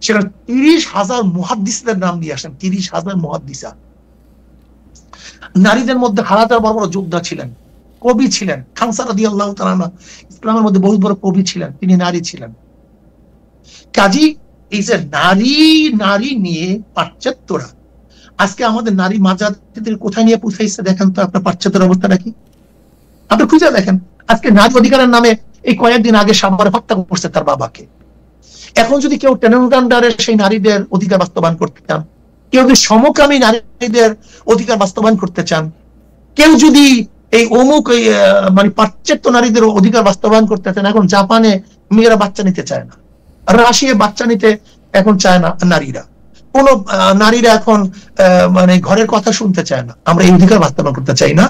সেটা 30,000 মুহাদ্দিসদের নাম দিয়ে আসেন। 30,000 মুহাদ্দিসা। নারীদের মধ্যে হাজার বড় বড় যোদ্ধা ছিলেন, কবি ছিলেন। খানসা রাদিয়াল্লাহু তাআলা ইসলামের মধ্যে বহুত বড় কবি ছিলেন, তিনি নারী ছিলেন। কাজী এই যে নারী নিয়ে পাশ্চাত্যরা আজকে আমাদের নারী মাজাদের কোথায় নিয়ে পৌঁছাইছে দেখেন তো আপনার পাশ্চাত্যের অবস্থাটা কি? আপনি খুঁজে দেখেন। আজকে নারী অধিকারের নামে এই কয়েকদিন আগে সাভারে হত্যা করছে তার বাবাকে। এখন যদি কেউ টেনেন্ডারের সেই নারীদের অধিকার বাস্তবায়ন করতে চান, কেউ যদি সমকামী নারীদের অধিকার বাস্তবায়ন করতে চান, কেউ যদি এই অমুক মানে পাশ্চাত্য নারীদের অধিকার বাস্তবায়ন করতে চান, এখন জাপানে মেয়েরা বাচ্চা নিতে চায় না, রাশিয়ায় বাচ্চা নিতে এখন চায় না নারীরা, কোন নারীরা এখন মানে ঘরের কথা শুনতে চায় না। আমরা এই অধিকার বাস্তবায়ন করতে চাই না,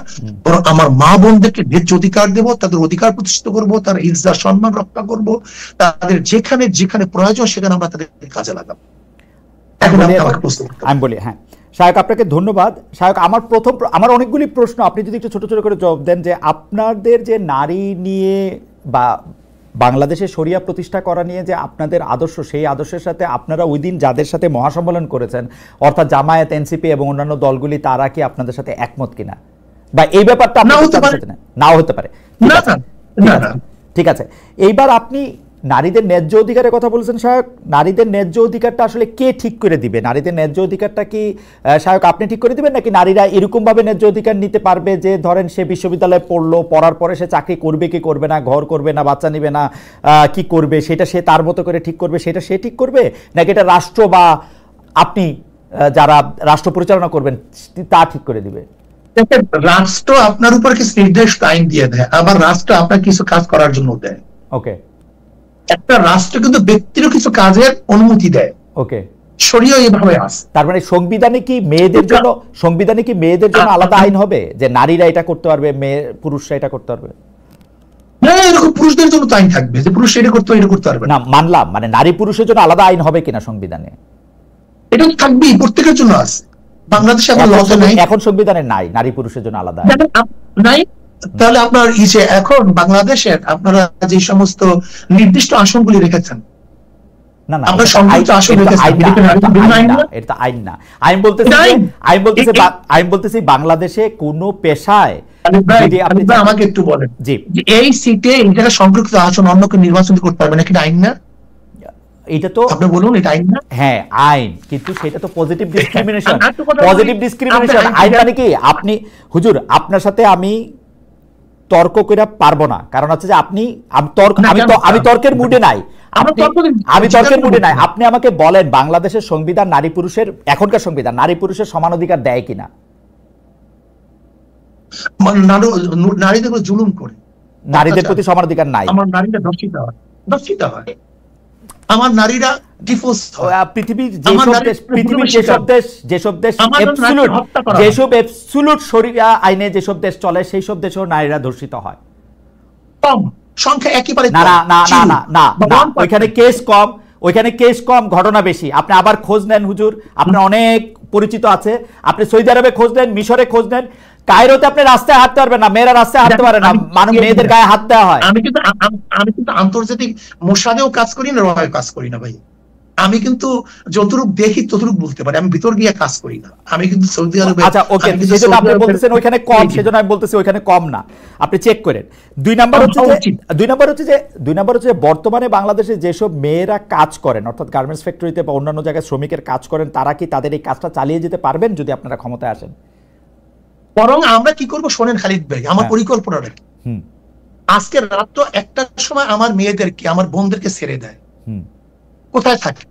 বরং আমার মা বোনদেরকে ন্যায্য অধিকার দেব, তাদের অধিকার প্রতিষ্ঠিত করব, তার ইজ্জত সম্মান রক্ষা করব, তাদের যেখানে যেখানে প্রয়োজন সেখানে আমরা তাদের কাজে লাগাবো। আমি বলি, হ্যাঁ শায়ক, আপনাকে ধন্যবাদ। শায়ক, আমার অনেকগুলি প্রশ্ন, আপনি যদি একটু ছোট ছোট করে জবাব দেন যে আপনাদের যে নারী নিয়ে বা বাংলাদেশে শরিয়া প্রতিষ্ঠা করা নিয়ে যে আপনাদের আদর্শ, সেই আদর্শের সাথে আপনারা ওই দিন যাদের সাথে মহাসম্মেলন করেছেন, অর্থাৎ জামায়াত, এনসিপি এবং অন্যান্য দলগুলি, তারা কি আপনাদের সাথে একমত কিনা, বা এই ব্যাপারটা নাও হতে পারে? ঠিক আছে। ঠিক আছে। এইবার আপনি নারীদের ন্যায্য অধিকারের কথা বলেছেন সায়ক, নারীদের ন্যায্য অধিকারটা আসলে কে ঠিক করে দিবে? নারীদের ন্যায্য অধিকারটা কি সায়ক আপনি ঠিক করে দিবেন, নাকি নারীরা এরকম ভাবে ন্যায্য অধিকার নিতে পারবে যে ধরেন সে বিশ্ববিদ্যালয়ে পড়লো, পড়ার পরে সে চাকরি করবে কি করবে না, ঘর করবে না, বাচ্চা নেবে না, কি করবে সেটা সে তার মতো করে ঠিক করবে, সেটা সে ঠিক করবে, নাকি এটা রাষ্ট্র বা আপনি যারা রাষ্ট্র পরিচালনা করবেন তা ঠিক করে দিবে? রাষ্ট্র আপনার উপর কিছু নির্দেশ আইন দিয়ে দেয়, আবার রাষ্ট্র আপনার কিছু কাজ করার জন্য দেয়। ওকে, একটা রাষ্ট্র কিন্তু ব্যক্তিরও কিছু কাজের অনুমতি দেয়। ওকে, শরীয়ও এইভাবে আছে। তার মানে সংবিধানে কি মেয়েদের জন্য আলাদা আইন হবে যে নারীরা এটা করতে পারবে, পুরুষরা এটা করতে পারবে? না, এরকম পুরুষদের জন্য তো আইন থাকবে যে পুরুষ এটা করতে পারবে না। মানলাম, মানে নারী পুরুষের জন্য আলাদা আইন হবে কিনা সংবিধানে? এটা তো থাকবেই, প্রত্যেকের জন্য আছে। বাংলাদেশে এখন সংবিধানে নাই নারী পুরুষের জন্য আলাদা নাই। তাহলে আপনার এখন বাংলাদেশের আপনারা যে সমস্ত নির্দিষ্ট আসনগুলি রেখেছেন, না না, আপনার সংযুক্ত আসন রেখেছেন, এটা আইন না। আমি বলতেছি বাংলাদেশে কোন পেশায় যদি আপনি আমাকে একটু বলেন যে এই সিটে এই জায়গায় সংরক্ষিত আসন অন্য কেউ নির্বাচন করতে পারবে না, কিন্তু আইন না? এটা তো আপনি বলুন, এটা আইন না? হ্যাঁ আইন, কিন্তু সেটা তো পজিটিভ ডিসক্রিমিনেশন। আইন মানে কি? আপনি হুজুর, আপনার সাথে আমি তর্ক করে পারবো না, কারণ হচ্ছে যে আমি তর্কের মুডে নাই, আপনি আমাকে বলেন বাংলাদেশের সংবিধান নারী পুরুষের, এখনকার সংবিধান নারী পুরুষের সমান অধিকার দেয় কিনা? নারীদের উপর জুলুম করে, নারীদের প্রতি সমান অধিকার নাই। আমার নারীরা দর্শিত হয়, আমার নারীরা ডিভোর্স হয়। পৃথিবীর যেসব দেশ অ্যাবসলিউট শরিয়া আইনে যেসব দেশ চলে সেই সব দেশেও নারীরা ধর্ষিত হয়। কম সংখ্যা, একেবারে না না না না না না, ওইখানে কেস কম, ঘটনা বেশি। আপনি আবার খোঁজ নেন হুজুর, আপনার অনেক পরিচিত আছে, আপনি সৌদি আরবে খোঁজ নেন, মিশরে খোঁজ নেন, কায়রোতে আপনি রাস্তায় হাঁটতে পারবেন না, মেয়েরা রাস্তায় হাঁটতে পারে না, মেয়েদের গায়ে হাত দেওয়া হয়। আমি কিন্তু আন্তর্জাতিক মোসাদেও কাজ করি না, রয়েও কাজ করি না ভাই। আমি কিন্তু যতটুকু দেখি ততটুকু বলতে পারি, আমি ভিতর গিয়ে কাজ করি না। আমি কিন্তু সৌদি আরবে, আচ্ছা ওকে, সেজন্য আপনি বলতেছেন ওইখানে কম, সেজন্য আমি বলতেছি ওইখানে কম না, আপনি চেক করেন। দুই নাম্বার হচ্ছে যে বর্তমানে বাংলাদেশে যেসব মেয়েরা কাজ করেন, অর্থাৎ গার্মেন্টস ফ্যাক্টরিতে বা অন্যান্য জায়গায় শ্রমিকের কাজ করেন, তারা কি তাদের এই কাজটা চালিয়ে যেতে পারবেন যদি আপনারা ক্ষমতায় আসেন? বরং আমরা কি করবো শোনেন খালিদ ভাই, আমার পরিকল্পনা রাখি। আজকে রাত তো একটার সময় আমার মেয়েদেরকে, আমার বোনদেরকে ছেড়ে দেয়, কোথায় থাকে,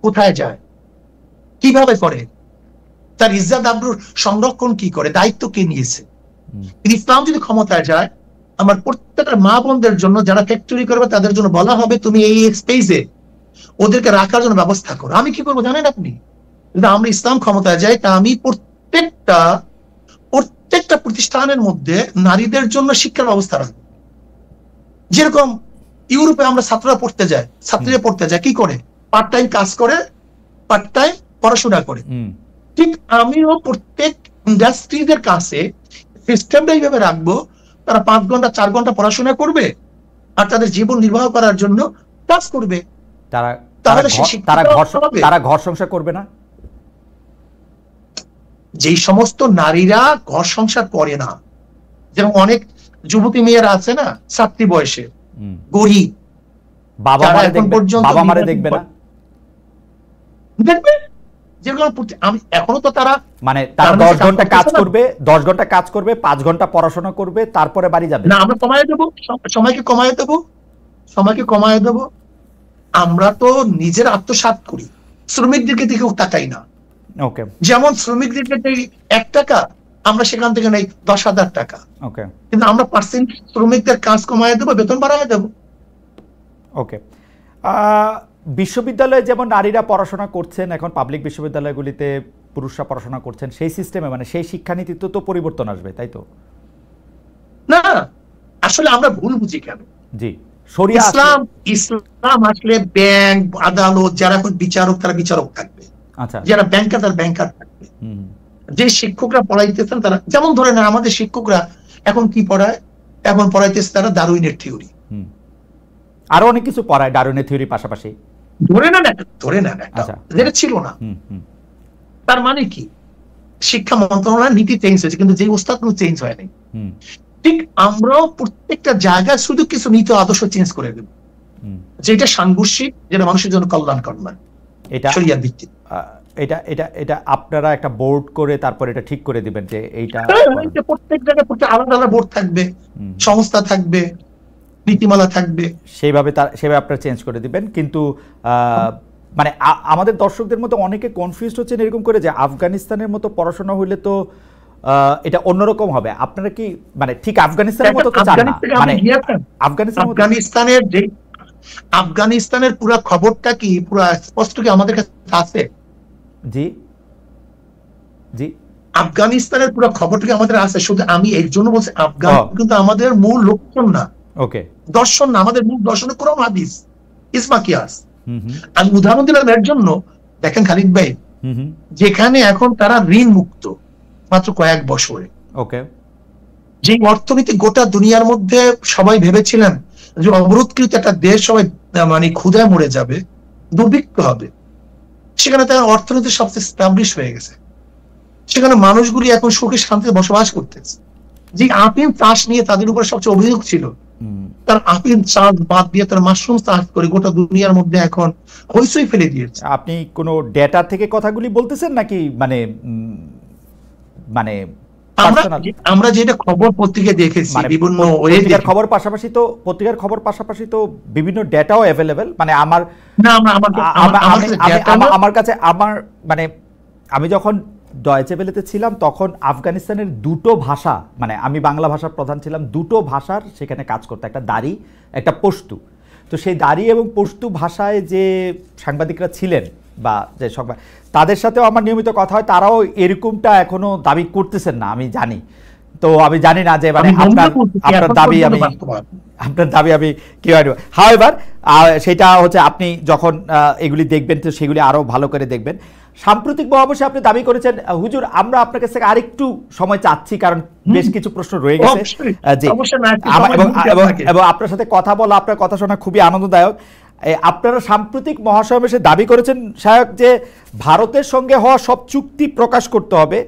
কোথায় যায়, কিভাবে করে, তার ইজ্জত আবরুর সংরক্ষণ কি করে, দায়িত্ব কে নিয়েছে? ইসলাম যদি ক্ষমতায় যায়, আমার প্রত্যেকটা মা বোনদের জন্য যারা ফ্যাক্টরি করবে তাদের জন্য বলা হবে তুমি এই স্পেসে ওদেরকে রাখার জন্য ব্যবস্থা করো। আমি কি করবো জানেন আপনি? যদি আমরা ইসলাম ক্ষমতায় যাই, তা আমি প্রত্যেকটা প্রতিষ্ঠানের মধ্যে নারীদের জন্য শিক্ষার ব্যবস্থা রাখবো। যেরকম ইউরোপে আমরা ছাত্রীরা পড়তে যায় কি করে? পার্ট টাইম কাজ করে, পার্ট টাইম পড়াশোনা করে। ঠিক আমিও প্রত্যেক ইন্ডাস্ট্রিজের কাছে সিস্টেমটা এইভাবে রাখবো, তারা 5 ঘন্টা 4 ঘন্টা পড়াশোনা করবে আর তাদের জীবন নির্বাহ করার জন্য কাজ করবে। তারা ঘর সংসার করবে না। যেই সমস্ত নারীরা ঘর সংসার করে না, যেমন অনেক যুবতী মেয়েরা আছে না, ছাত্রী বয়সে, গরিব, বাবা মারে দেখবে না, দেখবে যেগুলো আমি এখনো তো তারা, মানে তারা 10 ঘন্টা কাজ করবে, 5 ঘন্টা পড়াশোনা করবে, তারপরে বাড়ি যাবে না। আমরা কমায় দেবো, সময়কে কমায় দেবো। আমরা তো নিজের আত্মসাৎ করি, শ্রমিকদেরকে দিকেও তাকাই না। ওকে, যেমন শ্রমিকদেরকে 1 টাকা, আমরা সেখান থেকে নেই 10,000 টাকা। ওকে, কিন্তু আমরা পার্সেন্ট শ্রমিকদের কাজ কমায় দেবো, বেতন বাড়ায় দেবো। ওকে, বিশ্ববিদ্যালয়ে যেমন নারীরা পড়াশোনা করছেন, এখন পাবলিক বিশ্ববিদ্যালয়গুলিতে পুরুষরা পড়াশোনা করছেন, সেই সিস্টেমে মানে সেই শিক্ষানীতিতে তো পরিবর্তন আসবে, তাই তো? না, আসলে আমরা ভুল বুঝি কেন? জি, ইসলাম আসলে ব্যাংক, আদালত, যারা এখন বিচারক তারা বিচারক থাকবে, আচ্ছা, যারা ব্যাংকার তারা ব্যাংকার থাকবে। যে শিক্ষকরা পড়াইতেছেন তারা, যেমন ধরে না আমাদের শিক্ষকরা এখন কি পড়ায়, এখন পড়াইতেছে তারা ডারউইনের থিওরি, আরো অনেক কিছু পড়ায় ডারউইনের থিওরির পাশাপাশি। ধরে না যেটা ছিল না। তার মানে কি, শিক্ষা মন্ত্রণালয়ের নীতি চেঞ্জ হয়েছে, কিন্তু যে ওস্তাদ চেঞ্জ হয়নি। ঠিক আমরাও প্রত্যেকটা জায়গায় শুধু কিছু নীতি আদর্শ চেঞ্জ করে দেব। যেটা সাংঘর্ষিক, যেটা মানুষের জন্য কল্যাণকর নয়, এটা শরিয়াত ভিত্তিক। এটা আপনারা একটা বোর্ড করে তারপর এটা ঠিক করে দিবেন যে এইটা প্রত্যেক জায়গায় আলাদা আলাদা বোর্ড থাকবে, সংস্থা থাকবে, নীতিমালা থাকবে, সেইভাবে আপনারা চেঞ্জ করে দিবেন। কিন্তু মানে আমাদের দর্শকদের মতো অনেকে কনফিউজড হচ্ছেন এরকম করে যে আফগানিস্তানের মতো পড়াশোনা হইলে তো এটা অন্যরকম হবে। আপনারা কি মানে ঠিক আফগানিস্তানের মতো তো চান না? মানে আফগানিস্তানের পুরো খবরটা কি পুরো স্পষ্ট কি আমাদের কাছে আছে? জি জি, আফগানিস্তানের পুরো খবরটা কি আমাদের আছে? শুধু আমি এর জন্য বলছি আফগান কিন্তু আমাদের মূল লক্ষণ না, ওকে, দর্শন না। আমাদের মূল দর্শন কোরআন হাদিস, ইসমা কিয়াস। আমি উদাহরণ দিলাম এর জন্য, দেখেন খালিদ ভাই, যেখানে এখন তারা ঋণ মুক্ত মাত্র কয়েক বছরে, ওকে, যে অর্থনীতি গোটা দুনিয়ার মধ্যে সবাই ভেবেছিলেন যে অবরোধকৃত একটা দেশ সবাই মানে ক্ষুধায় মরে যাবে, দুর্ভিক্ষ হবে, সেখানে তার অর্থনীতি সবচেয়ে স্টাবলিশ হয়ে গেছে। সেখানে মানুষগুলি এখন সুখে শান্তিতে বসবাস করতেছে। যে আফিম চাষ নিয়ে তাদের উপরে সবচেয়ে অভিযোগ ছিল, তার আফিম চাষ বাদ দিয়ে তার মাশরুম চাষ করে গোটা দুনিয়ার মধ্যে এখন হইচই ফেলে দিয়েছে। আপনি কোনো ডেটা থেকে কথাগুলি বলতেছেন নাকি মানে মানে আমরা যেটা খবর পত্রিকায় দেখেছি, বিভিন্ন পত্রিকার খবর পাশাপাশি তো বিভিন্ন ডেটাও অ্যাভেলেবেল। মানে আমার কাছে মানে আমি যখন ডয়েচে ভেলেতে ছিলাম তখন আফগানিস্তানের দুটো ভাষা, মানে আমি বাংলা ভাষার প্রধান ছিলাম, দুটো ভাষার সেখানে কাজ করতো, একটা দারি একটা পশতু। তো সেই দারি এবং পশতু ভাষায় যে সাংবাদিকরা ছিলেন বা যে সংবাদ, তাদের সাথেও আমার নিয়মিত কথা হয়, তারাও এরকমটা এখনো দাবি করতেছেন না, আমি জানি। তো আমি জানি না যে মানে আপনার দাবি আমি কি হয়। হাওয়েভার সেটা হচ্ছে আপনি যখন এগুলি দেখবেন তো সেগুলি আরো ভালো করে দেখবেন। সাম্প্রতিক মহাবশে আপনি দাবি করেছেন হুজুর আমরা আপনার কাছ থেকে আরেকটু সময় চাচ্ছি, কারণ বেশ কিছু প্রশ্ন রয়ে গেছে, এবং আপনার সাথে কথা বলা, আপনার কথা শোনা খুবই আনন্দদায়ক। আপনারা সাম্প্রতিক মহাসমাবেশে দাবি করেছেন শায়ক যে ভারতের সঙ্গে হওয়া সব চুক্তি প্রকাশ করতে হবে,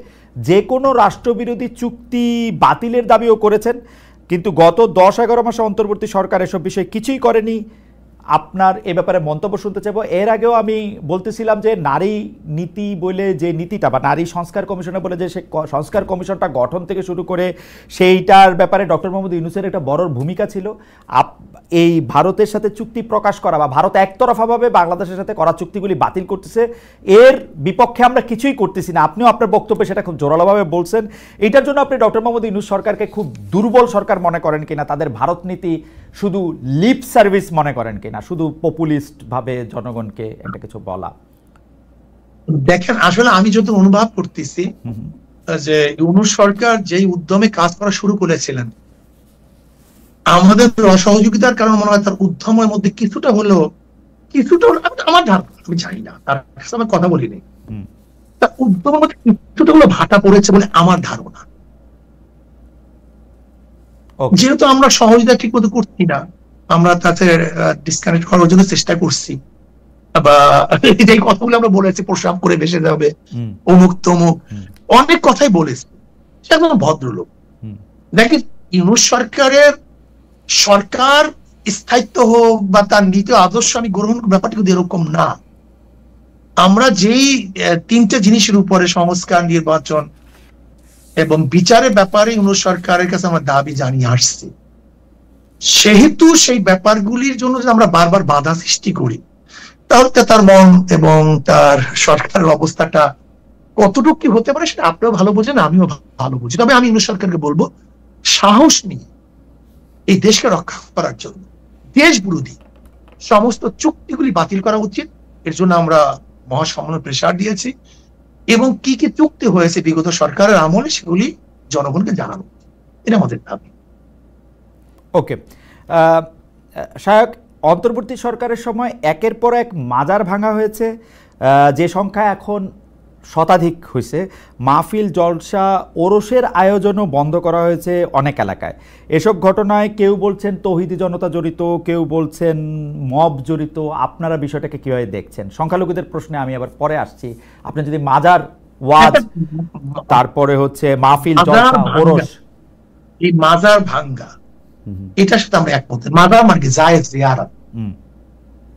যে কোনো রাষ্ট্রবিরোধী চুক্তি বাতিলের দাবিও করেছেন। কিন্তু গত 10-11 মাসে অন্তর্বর্তী সরকার এসব বিষয়ে কিছুই করেনি। আপনার এ ব্যাপারে মন্তব্য শুনতে চাইব। এর আগেও আমি বলতেছিলাম যে নারী নীতি বলে যে নীতিটা বা নারী সংস্কার কমিশনে বলে যে সে সংস্কার কমিশনটা গঠন থেকে শুরু করে সেইটার ব্যাপারে ডক্টর মোহাম্মদ ইউনূসের একটা বড় ভূমিকা ছিল। এই ভারতের সাথে চুক্তি প্রকাশ করা বা ভারত একতরফাভাবে বাংলাদেশের সাথে করা চুক্তিগুলি বাতিল করতেছে, এর বিপক্ষে আমরা কিছুই করতেছি না। আপনিও আপনার বক্তব্যে সেটা খুব জোরালোভাবে বলছেন। এইটার জন্য আপনি ডক্টর মোহাম্মদ ইউনূস সরকারকে খুব দুর্বল সরকার মনে করেন কিনা, তাদের ভারত নীতি শুধু লিপ সার্ভিস মনে করেন কিনা, শুধু পপুলিস্ট ভাবে জনগণকে একটা কিছু বলা? দেখেন আসলে আমি যত অনুভব করতেছি যে ইউনূস সরকার যেই উদ্যমে কাজ করা শুরু করেছিলেন, আমাদের অসহযোগিতার কারণে মনে হয় তার উদ্যমের মধ্যে কিছুটা হলেও আমার ধারণা, আমি জানি না, তার কাছে আমি কথা বলিনি, তার উদ্যমের মধ্যে কিছুটা হলেও ভাটা পড়েছে বলে আমার ধারণা। যেহেতু আমরা সহযোগিতা ঠিক মতো করছি না, আমরা তাতে ডিসকানেক্ট করার জন্য চেষ্টা করছি, বা এই কথাগুলো আমরা বলেছি প্রস্রাব করে ভেসে যাবে, অমুক তমুক অনেক কথাই বলেছি। সে একজন ভদ্রলোক। দেখেন ইউনূস সরকারের সরকার স্থায়িত্ব হোক বা তার নীতি আদর্শ আমি গ্রহণ ব্যাপারটা কিন্তু এরকম না। আমরা যেই 3টে জিনিসের উপরে সংস্কার, নির্বাচন এবং বিচারের ব্যাপারে ইউনূস সরকারের কাছে আমরা দাবি জানিয়ে আসছি, সেহেতু সেই ব্যাপারগুলির জন্য যে আমরা বারবার বাধা সৃষ্টি করি, তাহলে তার মন এবং তার সরকারের অবস্থাটা কতটুকু কি হতে পারে সেটা আপনিও ভালো বোঝেন, আমিও ভালো বুঝি। তবে আমি ইউনূস সরকারকে বলবো সাহস নিয়ে এই দেশকে রক্ষা করার জন্য দেশ বিরোধী সমস্ত চুক্তিগুলি বাতিল করা উচিত। এর জন্য আমরা মহাসম্মেলনে প্রেসার দিয়েছি এবং কি কি চুক্তি হয়েছে বিগত সরকারের আমলে সেগুলি জনগণকে জানানো, এটা আমাদের দাবি। ওকে শায়ক, অন্তর্বর্তী সরকারের সময় একের পর এক মাজার ভাঙা হয়েছে, যে সংখ্যা এখন শতাধিক হয়েছে। মাহফিল, জলসা, ওরসের আয়োজনও বন্ধ করা হয়েছে অনেক এলাকায়। এসব ঘটনায় কেউ বলছেন তৌহিদি জনতা জড়িত, কেউ বলছেন মব জড়িত। আপনারা বিষয়টাকে কিভাবে দেখছেন? সংখ্যালঘুদের প্রশ্নে আমি আবার পরে আসছি। আপনি যদি মাজার, ওয়াজ, তারপরে হচ্ছে মাহফিল, জলসা, ওরস, এই মাজার ভাঙ্গা এটার সাথে আমরা একমত। মাজার মানে জায়েজ জিয়ারত,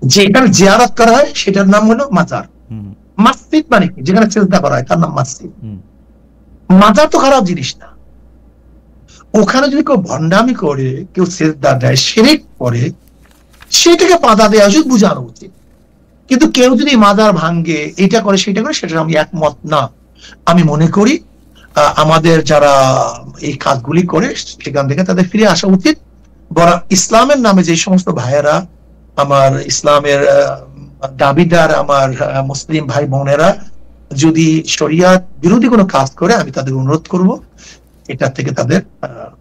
যেখানে জিয়ারত করা হয় সেটার নাম হলো মাজার। মসজিদ মানে কি? যেখানে সিজদা করা হয় তার নাম মসজিদ। মাজার তো খারাপ জিনিস না, ওখানে যদি কেউ ভণ্ডামি করে, কেউ সিজদা দেয়, শিরক করে, সেটাকে বাধা দেওয়া উচিত, বুঝানো উচিত। কিন্তু কেউ যদি মাজার ভাঙ্গে, এটা করে সেটা করে, সেটা আমি একমত না। আমি মনে করি আমাদের যারা এই কাজগুলি করে সেখান থেকে তাদের ফিরে আসা উচিত। বরং ইসলামের নামে যে সমস্ত ভাইয়েরা, আমার ইসলামের দাবিদার আমার মুসলিম ভাই বোনেরা যদি শরিয়াত বিরোধী কোনো কাজ করে, আমি তাদের অনুরোধ করব এটা থেকে তাদের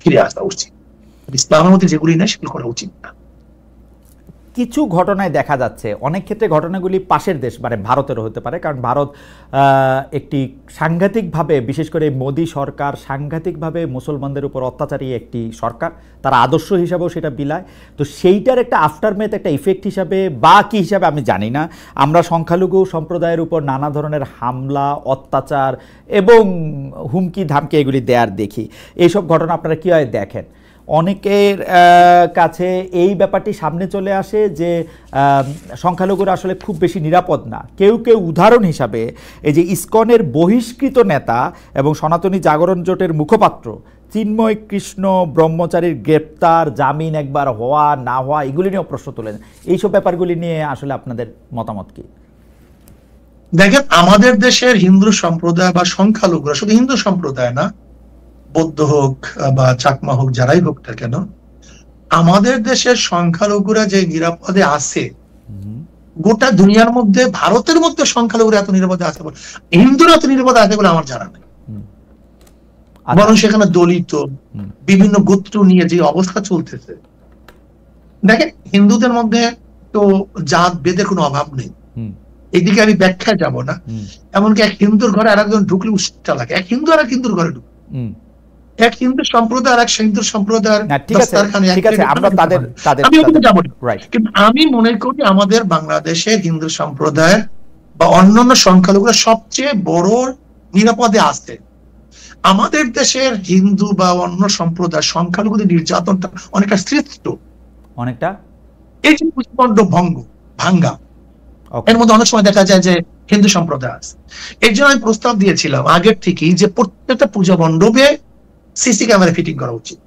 ফিরে আসা উচিত। ইসলামের মধ্যে যেগুলি নেই সেগুলো করা উচিত না। কিছু ঘটনায় দেখা যাচ্ছে, অনেক ক্ষেত্রে ঘটনাগুলি পাশের দেশ মানে ভারতেরও হতে পারে, কারণ ভারত একটি সাংঘাতিকভাবে, বিশেষ করে মোদী সরকার সাংঘাতিকভাবে মুসলমানদের উপর অত্যাচারী একটি সরকার, তারা আদর্শ হিসাবেও সেটা বিলায়। তো সেইটার একটা আফটারমেথ, একটা ইফেক্ট হিসাবে বা কী হিসাবে আমি জানি না, আমরা সংখ্যালঘু সম্প্রদায়ের উপর নানা ধরনের হামলা, অত্যাচার এবং হুমকি ধামকি এগুলি দেয়ার দেখি। এইসব ঘটনা আপনারা কীভাবে দেখেন? অনেকের কাছে এই ব্যাপারটি সামনে চলে আসে যে সংখ্যালঘুরা আসলে খুব বেশি নিরাপদ না। কেউ কেউ উদাহরণ হিসাবে এই যে ইসকনের বহিষ্কৃত নেতা এবং সনাতনী জাগরণ জোটের মুখপাত্র চিন্ময় কৃষ্ণ ব্রহ্মচারীর গ্রেপ্তার, জামিন একবার হওয়া না হওয়া, এগুলি নিয়েও প্রশ্ন তোলেন। এইসব ব্যাপারগুলি নিয়ে আসলে আপনাদের মতামত কি? দেখেন, আমাদের দেশের হিন্দু সম্প্রদায় বা সংখ্যালঘুরা, শুধু হিন্দু সম্প্রদায় না, বৌদ্ধ হোক বা চাকমা হোক, যারাই হোক না কেন, আমাদের দেশের সংখ্যালঘুরা যে নিরাপদে আছে, গোটা দুনিয়ার মধ্যে, ভারতের মধ্যে সংখ্যালঘুরা এত নিরাপদে আছে বলে, হিন্দুরা এত নিরাপদে আছে বলে আমার জানা নেই। বরং সেখানে দলিত বিভিন্ন গোত্র নিয়ে যে অবস্থা চলতেছে, দেখেন হিন্দুদের মধ্যে তো জাত বেদের কোনো অভাব নেই, এইদিকে আমি ব্যাখ্যা যাব না। এমনকি এক হিন্দুর ঘরে আর একজন ঢুকলে উষ্টা লাগে, এক হিন্দু আর এক হিন্দুর ঘরে ঢুকলে, এক হিন্দু সম্প্রদায় আর এক হিন্দু সম্প্রদায়ের, কিন্তু আমি মনে করি আমাদের বাংলাদেশের হিন্দু সম্প্রদায় বা অন্যান্য সংখ্যালঘুরা সবচেয়ে বড় নিরাপদে আছে। আমাদের দেশের হিন্দু বা অন্য সম্প্রদায় সংখ্যালঘুদের নির্যাতনটা অনেকটা শ্রেষ্ঠ, অনেকটা এই যে পুঁজিমণ্ড ভাঙ্গা, এর মধ্যে অনেক সময় দেখা যায় যে হিন্দু সম্প্রদায় আছে। এর জন্য আমি প্রস্তাব দিয়েছিলাম আগের থেকেই যে প্রত্যেকটা পূজা মণ্ডপে সিসি ক্যামেরা ফিটিং করা উচিত।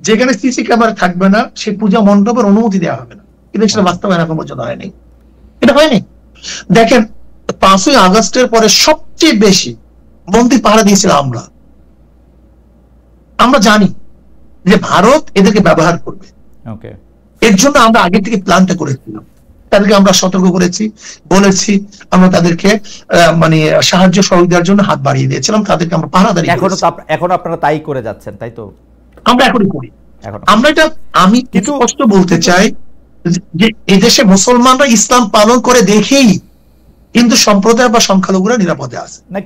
যেখানে সিসি ক্যামেরা থাকবে না সেই পূজা মণ্ডপের অনুমতি দেওয়া হবে না, কিন্তু সেটা বাস্তবায়ন এখন পর্যন্ত হয়নি। এটা হয়নি। দেখেন, 5ই আগস্টের পরে সবচেয়ে বেশি মন্দির পাহারা দিয়েছিলাম আমরা জানি যে ভারত এদেরকে ব্যবহার করবে, এর জন্য আমরা আগে থেকে প্ল্যানটা করেছিলাম, তাদেরকে আমরা সতর্ক করেছি, বলেছি, আমরা তাদেরকে মানে সাহায্য সহযোগিতার জন্য হাত বাড়িয়ে দিয়েছিলাম, তাদেরকে আমরা পাহারাদারি। এখন আপনারা তাই করে যাচ্ছেন, তাই তো? আমরা এখনই করি। আমরা এটা, আমি কিছু স্পষ্ট বলতে চাই যে এদেশে মুসলমানরা ইসলাম পালন করে দেখেই হিন্দু সম্প্রদায় বা সংখ্যালঘুরা নিরাপদে আছে না।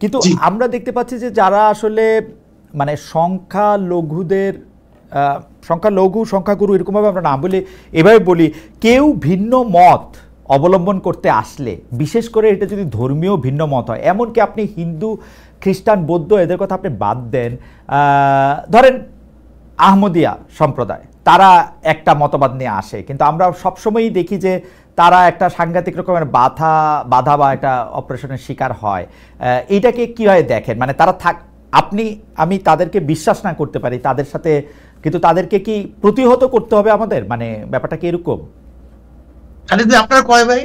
কিন্তু আমরা দেখতে পাচ্ছি যে যারা আসলে মানে সংখ্যালঘু সংখ্যাগুরু এরকমভাবে আমরা নাম বলি, এভাবে বলি, কেউ ভিন্ন মত অবলম্বন করতে আসলে, বিশেষ করে এটা যদি ধর্মীয় ভিন্ন মত হয়, এমনকি আপনি হিন্দু, খ্রিস্টান, বৌদ্ধ এদের কথা আপনি বাদ দেন, ধরেন আহমদিয়া সম্প্রদায়, তারা একটা মতবাদ নিয়ে আসে, কিন্তু আমরা সবসময়ই দেখি যে তারা একটা সাংঘাতিক রকমের বাধা বা একটা অপারেশনের শিকার হয়। এইটাকে কীভাবে দেখেন? মানে তারা আমি তাদেরকে বিশ্বাস না করতে পারি তাদের সাথে, কিন্তু তাদেরকে কি প্রতিহত করতে হবে আমাদের? মানে ব্যাপারটা কি এরকম? আপনারা কয় ভাই?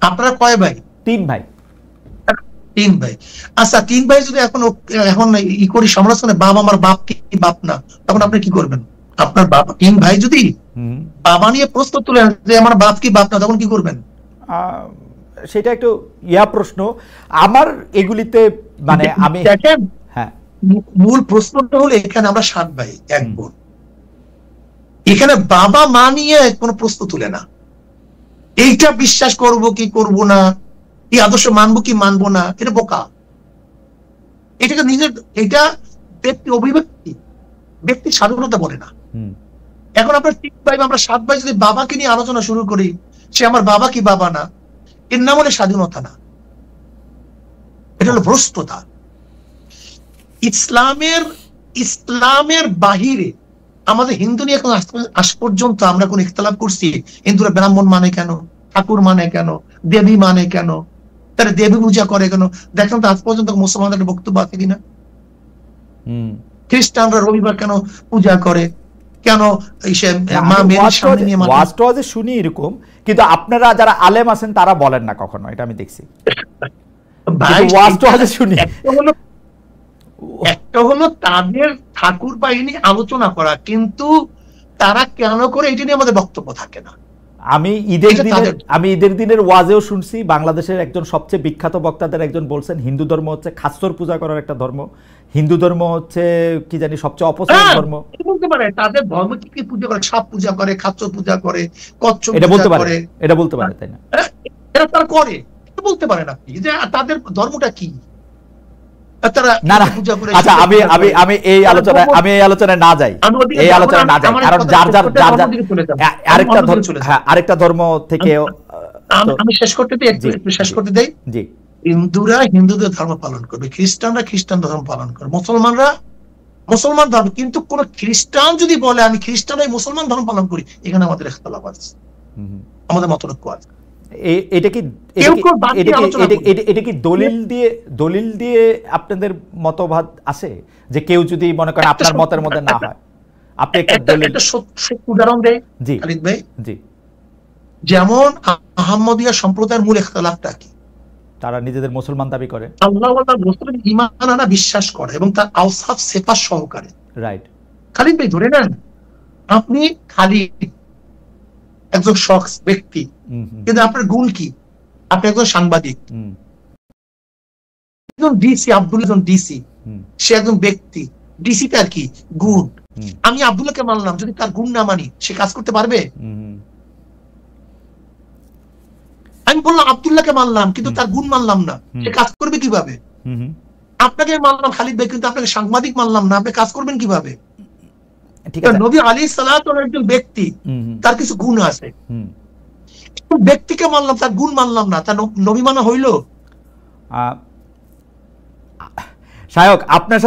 আপনারা কয় ভাই? 3 ভাই। 3 ভাই। আচ্ছা, 3 ভাই যদি এখন ই করি সমালোচনা, বাবা আমার বাপ কি বাপ না, তখন আপনি কি করবেন? আপনার বাপ, 3 ভাই যদি বাবা নিয়ে প্রশ্ন তুলে যে আমার বাপ কি বাপ না, তখন কি করবেন? সেটা একটু প্রশ্ন আমার এগুলিতে, মানে আমি দেখেন, হ্যাঁ, মূল প্রশ্নটা হলো এখানে আমরা 7 ভাই 1 বোন, এখানে বাবা মা নিয়ে কোনো প্রশ্ন তুলে না। এইটা বিশ্বাস করব কি করব না, এই আদর্শ মানবো কি মানবো না, এটা বোকা। এটাকে নিজের, এটা ব্যক্তি অভিব্যক্তি, ব্যক্তি স্বাধীনতা বলে না। এখন আপনার 3 ভাই, আমরা 7 ভাই যদি বাবাকে নিয়ে আলোচনা শুরু করি, সে আমার বাবা কি বাবা না, এর নাম হলে স্বাধীনতা না, এটা হলো ভ্রষ্টতা। ইসলামের ইসলামের বাহিরে আমাদের হিন্দু নিয়ে এখন আজ পর্যন্ত আমরা কোন ইখতলাফ করছি? হিন্দুরা ব্রাহ্মণ মানে কেন, ঠাকুর মানে কেন, দেবী মানে কেন, তারা দেবী পূজা করে কেন? দেখেন তো আজ পর্যন্ত মুসলমানদের বক্তব্য আছে কিনা? খ্রিস্টানরা রবিবার কেন পূজা করে, কেন শুনি এরকম, কিন্তু আপনারা যারা আলেম আছেন তারা বলেন না কখনো, এটা আমি দেখছি। শুনি একটা হলো তাদের ঠাকুর বাহিনী আলোচনা করা, কিন্তু তারা কেন করে এটা নিয়ে আমাদের বক্তব্য থাকে না। আমি ঈদের দিনের ওয়াজেও শুনছি, বাংলাদেশের একজন সবচেয়ে বিখ্যাত বক্তাদের একজন বলছেন হিন্দু ধর্ম হচ্ছে খাচ্চর পূজা করার একটা ধর্ম, হিন্দু ধর্ম হচ্ছে কি জানি সবচেয়ে অপছন্দের ধর্ম। বলতে পারে তাদের ধর্ম কি পূজা করে, সাপ পূজা করে, খাচ্চর পূজা করে, কচ্ছপ এটা বলতে পারে তাই না? এটা তারা করে, বলতে পারেন আপনি যে তাদের ধর্মটা কি। আমি এই আলোচনায় না যাই, কারণ আরেকটা ধর্ম থেকে আমি শেষ করতে দেই। হিন্দুরা হিন্দুদের ধর্ম পালন করবে, খ্রিস্টানরা খ্রিস্টান ধর্ম পালন করবে, মুসলমানরা মুসলমান ধর্ম। কিন্তু কোন খ্রিস্টান যদি বলে আমি খ্রিস্টানরাই মুসলমান ধর্ম পালন করি, এখানে আমাদের ইখতিলাফ আছে, আমাদের মতৈক্য আছে। এটা কি দলিল দিয়ে আপনাদের মতবাদ আছে যে কেউ যদি মনে করেন আপনার মতের মধ্যে না হয়, আপনি একটা উদাহরণ দেই খালিদ ভাই। যেমন আহমদিয়া সম্প্রদায়ের মূল ইখতিলাফটা কি? তারা নিজেদের মুসলমান দাবি করে, আল্লাহ ওয়া রাসূলের ঈমান আনা বিশ্বাস করে এবং তার আওসাফ সিফাত সহকারে। রাইট। খালিদ ভাই ধরে নেন আপনি খালিদ একজন শখস ব্যক্তি, কিন্তু আপনার গুণ কি? আপনি একজন সাংবাদিক। একজন ডিসি, আব্দুল্লাহ একজন ডিসি, সে একজন ব্যক্তি। ডিসি তার কি গুণ? আমি আব্দুল্লাহকে মানলাম, যদি তার গুণ না মানি সে কাজ করতে পারবে? আমি বললাম আব্দুল্লাহকে মানলাম কিন্তু তার গুণ মানলাম না, সে কাজ করবে কিভাবে? আপনাকে মানলাম খালিদ ভাই, কিন্তু আপনাকে সাংবাদিক মানলাম না, আপনি কাজ করবেন কিভাবে? নবী আলাইহিস সালাতু একজন ব্যক্তি, তার কিছু গুণ আছে। ব্যক্তিকে মানলাম, তার গুণ মানলাম না, তার নবী মানা হইল? শায়ক আপনার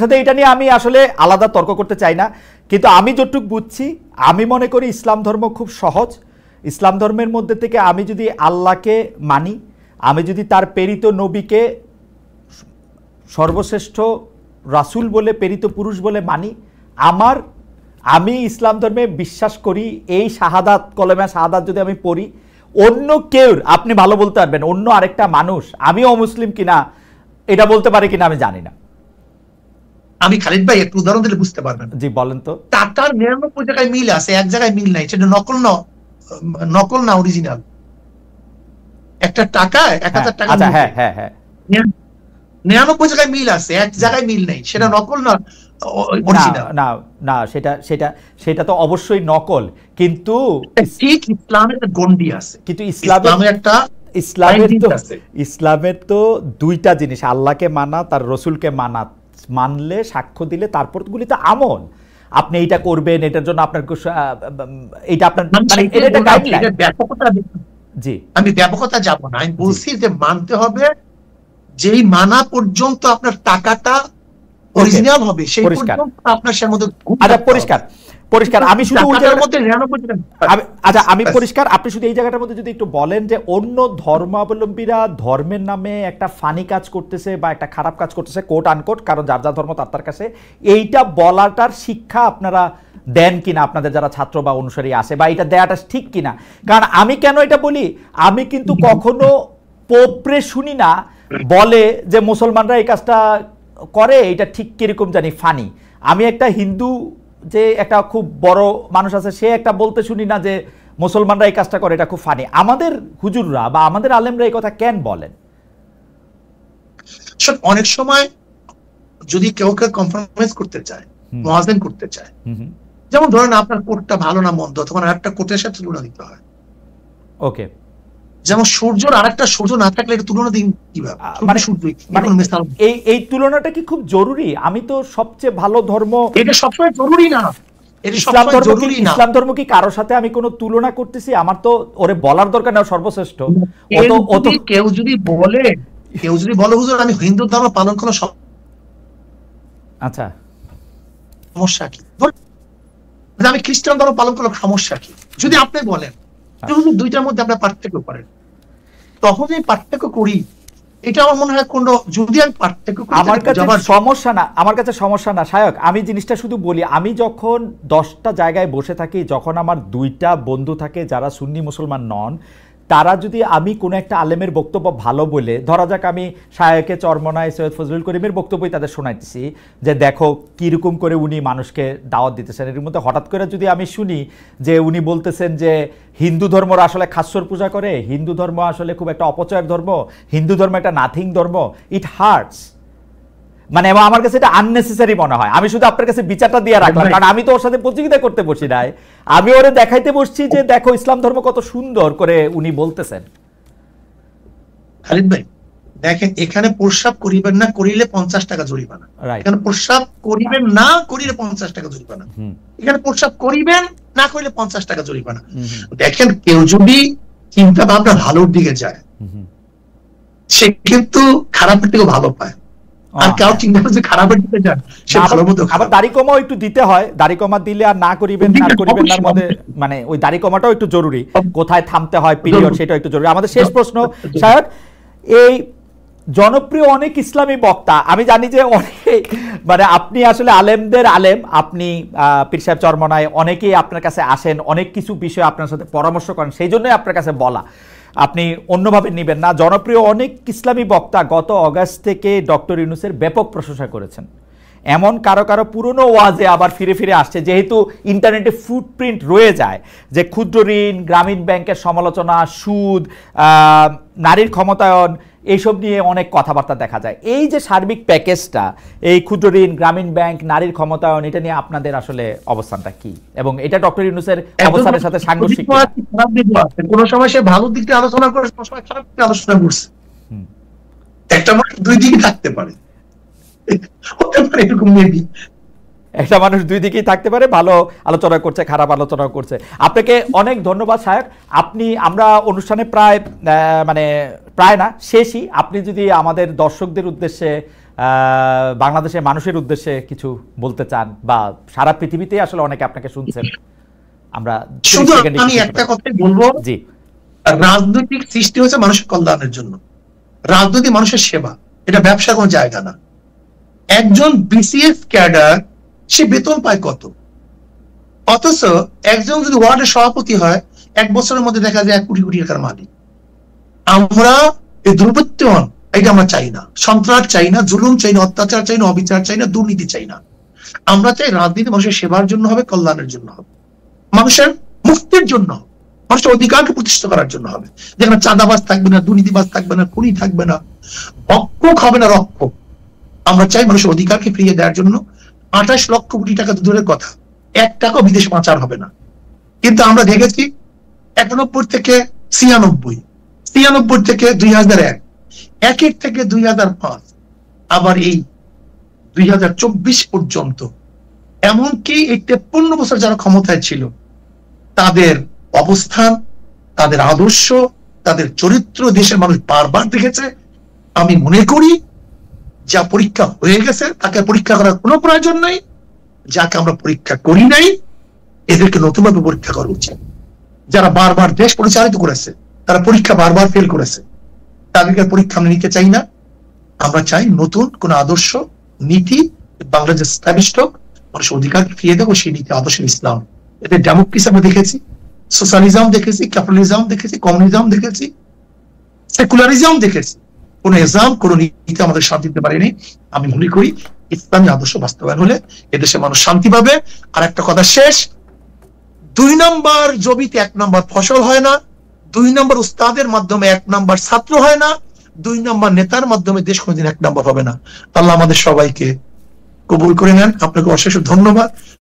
সাথে এটা নিয়ে আমি আসলে আলাদা তর্ক করতে চাই না, কিন্তু আমি যতটুকু বুঝছি, আমি মনে করি ইসলাম ধর্ম খুব সহজ। ইসলাম ধর্মের মধ্যে থেকে আমি যদি আল্লাহকে মানি, আমি যদি তার প্রেরিত নবীকে সর্বশ্রেষ্ঠ রাসূল বলে, প্রেরিত পুরুষ বলে মানি, আমি ইসলাম ধর্মে বিশ্বাস করি, এই শাহাদাত, কলেমা শাহাদাত যদি আমি পড়ি, অন্য কেউ আপনি ভালো বলতে পারবেন, অন্য আরেকটা মানুষ আমি অমুসলিম কিনা এটা বলতে পারে কিনা আমি জানি না। আমি খালিদ ভাই একটু উদাহরণ দিলে বুঝতে পারবেন। জি বলেন তো। টাকার 99 জায়গায় মিল আছে, এক জায়গায় মিল নাই, সেটা নকল না অরিজিনাল। একটা টাকা 1000 টাকা, আচ্ছা হ্যাঁ হ্যাঁ হ্যাঁ, 99 জায়গায় মিল আছে, এক জায়গায় মিল নাই, সেটা নকল না অরিজিনাল? না না, সেটা তো অবশ্যই নকল, কিন্তু ঠিক ইসলামের একটা গন্ডি আছে, কিন্তু ইসলামের তো দুইটা জিনিস, আল্লাহকে মানা, তার রসুলকে মানলে, সাক্ষ্য দিলে, তারপর গুলি তো আমল। আপনি এইটা করবেন, এটার জন্য আপনার এইটা আপনার জি, আমি ব্যাপকতা যাব না, আমি বলছি যে মানতে হবে, যেই মানা পর্যন্ত আপনার টাকাটা অরিজিনাল হবে সেই পর্যন্ত আপনার সে মধ্যে। আচ্ছা পরিষ্কার আমি শুধু আপনি শুধু এই জায়গাটার মধ্যে যদি একটু বলেন যে অন্য ধর্মাবলম্বীরা ধর্মের নামে একটা ফানি কাজ করতেছে বা একটা খারাপ কাজ করতেছে, কোট আনকোট, কারণ যার যার ধর্ম তার কাছে, এইটা বলাটার শিক্ষা আপনারা দেন কিনা আপনাদের যারা ছাত্র বা অনুসারী আছে, বা এটা দেয়াটা ঠিক কিনা? কারণ আমি কেন এটা বলি, আমি কিন্তু কখনো পোপরে শুনি না বলে যে মুসলমানরা এই কাজটা করে, এটা ঠিক কিরকম জানি ফানি। আমি একটা হিন্দু যে একটা খুব বড় মানুষ আছে, সে একটা বলতে শুনি না যে মুসলমানরা এই কাজটা করে, এটা খুব ফানি। আমাদের হুজুররা বা আমাদের আলেমরা এই কথা কেন বলেন? অনেক সময় যদি কেউ কম্প্রোমাইজ করতে চায়, মুয়াজিন করতে চায়, যেমন ধরেন আপনার কোটটা ভালো না মন্দ, তখন আরেকটা কোটের সাথে তুলনা দিতে হয়। ওকে, যেমন সূর্যর আরেকটা সূর্য না থাকলে এটা তুলনা দিন কিভাবে? এই তুলনাটা কি খুব জরুরি? আমি তো সবচেয়ে ভালো ধর্ম, এটা সবসময় জরুরি না। ইসলাম ধর্ম কি কারোর সাথে আমি কোনো তুলনা করতেছি? আমার তো ওরে বলার দরকার না সর্বশ্রেষ্ঠ। কেউ যদি বলে হুজুর আমি হিন্দু ধর্ম পালন করা, আচ্ছা সমস্যা কি? আমি খ্রিস্টান ধর্ম পালন করলাম, সমস্যা কি? যদি আপনি বলেন দুইটার মধ্যে আপনার পার্থক্য করেন, তখন আমি পার্থক্য করি। এটা আমার মনে হয় কোন, যদি আমি পার্থক্য করি আমার কাছে সমস্যা না শায়ক, আমি জিনিসটা শুধু বলি, আমি যখন 10টা জায়গায় বসে থাকি, যখন আমার 2টা বন্ধু থাকে যারা সুন্নি মুসলমান নন, তারা যদি আমি কোনো একটা আলেমের বক্তব্য ভালো বলে, ধরা যাক আমি শায়কে চরমনায় সৈয়দ ফজলুল করিমের বক্তব্যই তাদের শোনাইতেছি যে দেখো কিরকম করে উনি মানুষকে দাওয়াত দিতেছেন, এর মধ্যে হঠাৎ করে যদি আমি শুনি যে উনি বলতেছেন যে হিন্দু ধর্মরা আসলে খাস্যর পূজা করে, হিন্দু ধর্ম আসলে খুব একটা অপচয়ের ধর্ম, হিন্দু ধর্ম একটা নাথিং ধর্ম, ইট হার্টস। মানে আমার কাছে এটা আননেসেসারি মনে হয়। আমি শুধু আপনার কাছে বিচারটা দিয়ে রাখলাম, কারণ আমি তো ওর সাথে প্রতিযোগিতা করতে বসি নাই, আমি ওরে দেখাইতে বসছি যে দেখো ইসলাম ধর্ম কত সুন্দর করে উনি বলতেছেন। খালিদ ভাই দেখেন, এখানে প্রস্রাব করিবেন না করিলে 50 টাকা জরিমানা, এখানে প্রস্রাব করিবেন না করিলে 50 টাকা জরিমানা, এখানে প্রস্রাব করিবেন না করিলে 50 টাকা জরিমানা। দেখেন, কেউ যদি চিন্তা ভাবনা ভালোর দিকে যায়, সে কিন্তু খারাপের থেকে ভালো পায়, আর কেউ চিন্তা করে যে খারাপের দিকে যায় সে ভালোর মতো। আবার দাড়ি কমাও একটু দিতে হয়, দাড়ি কমা দিলে আর না করিবেন না করিবেন না মধ্যে, মানে ওই দাড়ি কমাটাও একটু জরুরি, কোথায় থামতে হয় পিরিয়ড সেটাও একটু জরুরি। আমাদের শেষ প্রশ্ন শায়ক, এই জনপ্রিয় অনেক ইসলামী বক্তা, আমি জানি যে অনেক, মানে আপনি আসলে আলেমদের আলেম, আপনি পীর সাহেব চরমনায় অনেকেই আপনার কাছে আসেন, অনেক কিছু বিষয়ে আপনার সাথে পরামর্শ করেন, সেই জন্যই আপনার কাছে বলা, আপনি অন্যভাবে নেবেন না। জনপ্রিয় অনেক ইসলামী বক্তা গত অগাস্ট থেকে ডক্টর ইউনূসের ব্যাপক প্রশংসা করেছেন, এমন কারো কারো পুরনো ওয়াজে আবার ফিরে ফিরে আসছে, যেহেতু ইন্টারনেটে ফুটপ্রিন্ট রয়ে যায় যে ক্ষুদ্র ঋণ, গ্রামীণ ব্যাংকের সমালোচনা, সুদ, নারীর ক্ষমতায়ন, এইসব নিয়ে অনেক কথাবার্তা দেখা যায়। এই যে সার্বিক প্যাকেজটা, এই ক্ষুদ্র ঋণ, গ্রামীণ ব্যাংক, নারীর ক্ষমতায়ন, এটা নিয়ে আপনাদের আসলে অবস্থানটা কি, এবং এটা ডক্টর ইউনূসের অবস্থানের সাথে সাংঘর্ষিক? কোন সময় সে ভালো দিকটা আলোচনা করে, কোন সময় খারাপ দিকটা আলোচনা করছে, একটা মানুষ দুই দিকে থাকতে পারে, এরকম মেবি একটা মানুষ দুই দিকেই থাকতে পারে, ভালো আলোচনা করছে, খারাপ আলোচনা করছে। আপনাকে অনেক ধন্যবাদ শায়ক। আপনি, আমরা অনুষ্ঠানে প্রায় প্রায় না শেষই, আপনি যদি আমাদের দর্শকদের উদ্দেশ্যে, বাংলাদেশের মানুষের উদ্দেশ্যে কিছু বলতে চান, বা সারা পৃথিবীতে আসলে অনেকে আপনাকে শুনছেন, আমরা শুধু আমি একটা কথাই বলবো, জি, রাজনৈতিক সৃষ্টি হচ্ছে মানুষের কল্যাণের জন্য, রাজনীতি মানুষের সেবা, এটা ব্যবসার কোনো জায়গা না। একজন বিসিএস ক্যাডার সে বেতন পায় কত, অথচ একজন যদি ওয়ার্ডের সভাপতি হয় 1 বছরের মধ্যে দেখা যায় 1 কোটি কোটি টাকার মালিক। আমরা এই দুর্বৃত্তন, এটা আমরা চাই না, সন্ত্রাস চাই না, জুলুম চাই না, অত্যাচার চাই না, অবিচার চাই না, দুর্নীতি চাই না। আমরা চাই রাজনীতি মানুষের সেবার জন্য হবে, কল্যাণের জন্য হবে, মানুষের মুক্তির জন্য, মানুষের অধিকারকে প্রতিষ্ঠা করার জন্য হবে, যেখানে চাঁদাবাজ থাকবে না, দুর্নীতিবাজ থাকবে না, খুনি থাকবে না, ভক্ষক হবে না, রক্ষক। আমরা চাই মানুষের অধিকারকে ফিরিয়ে দেওয়ার জন্য। 28 লক্ষ কোটি টাকা দূরের কথা, 1 টাকাও বিদেশ পাচার হবে না। কিন্তু আমরা দেখেছি 91 থেকে 96, 96 থেকে 2001, 1 থেকে 2005, আবার এই 2024 পর্যন্ত, এমনকি এই 53 বছর যারা ক্ষমতায় ছিল, তাদের অবস্থান, তাদের আদর্শ, তাদের চরিত্র দেশের মানুষ বারবার দেখেছে। আমি মনে করি যা পরীক্ষা হয়ে গেছে তাকে পরীক্ষা করার কোনো প্রয়োজন নাই, যাকে আমরা পরীক্ষা করি নাই এদেরকে নতুনভাবে পরীক্ষা করা উচিত। যারা বারবার দেশ পরিচালিত করেছে, তারা পরীক্ষা বারবার ফেল করেছে, তাদেরকে পরীক্ষা আমরা নিতে চাই না। আমরা চাই নতুন কোন আদর্শ নীতি বাংলাদেশ স্ট্যাবলিশড হোক, মানুষের অধিকারকে ফিরিয়ে দেবো, সেই নীতি আদর্শ ইসলাম। এতে ডেমোক্রেসি আমরা দেখেছি, সোশ্যালিজম দেখেছি, ক্যাপিটালিজম দেখেছি, কমিউনিজম দেখেছি, সেকুলারিজম দেখেছি, কোন ইসলাম কোন নীতি আমাদের শান্তি দিতে পারেনি। আমি মনে করি ইসলামী আদর্শ বাস্তবায়ন হলে এদেশে মানুষ শান্তি পাবে। আর একটা কথা শেষ, 2 নম্বর জমিতে 1 নম্বর ফসল হয় না, 2 নম্বর উস্তাদের মাধ্যমে 1 নম্বর ছাত্র হয় না, 2 নম্বর নেতার মাধ্যমে দেশ কোনদিন 1 নম্বর হবে না। আল্লাহ আমাদের সবাইকে কবুল করে নেন। আপনাকে অশেষ ধন্যবাদ।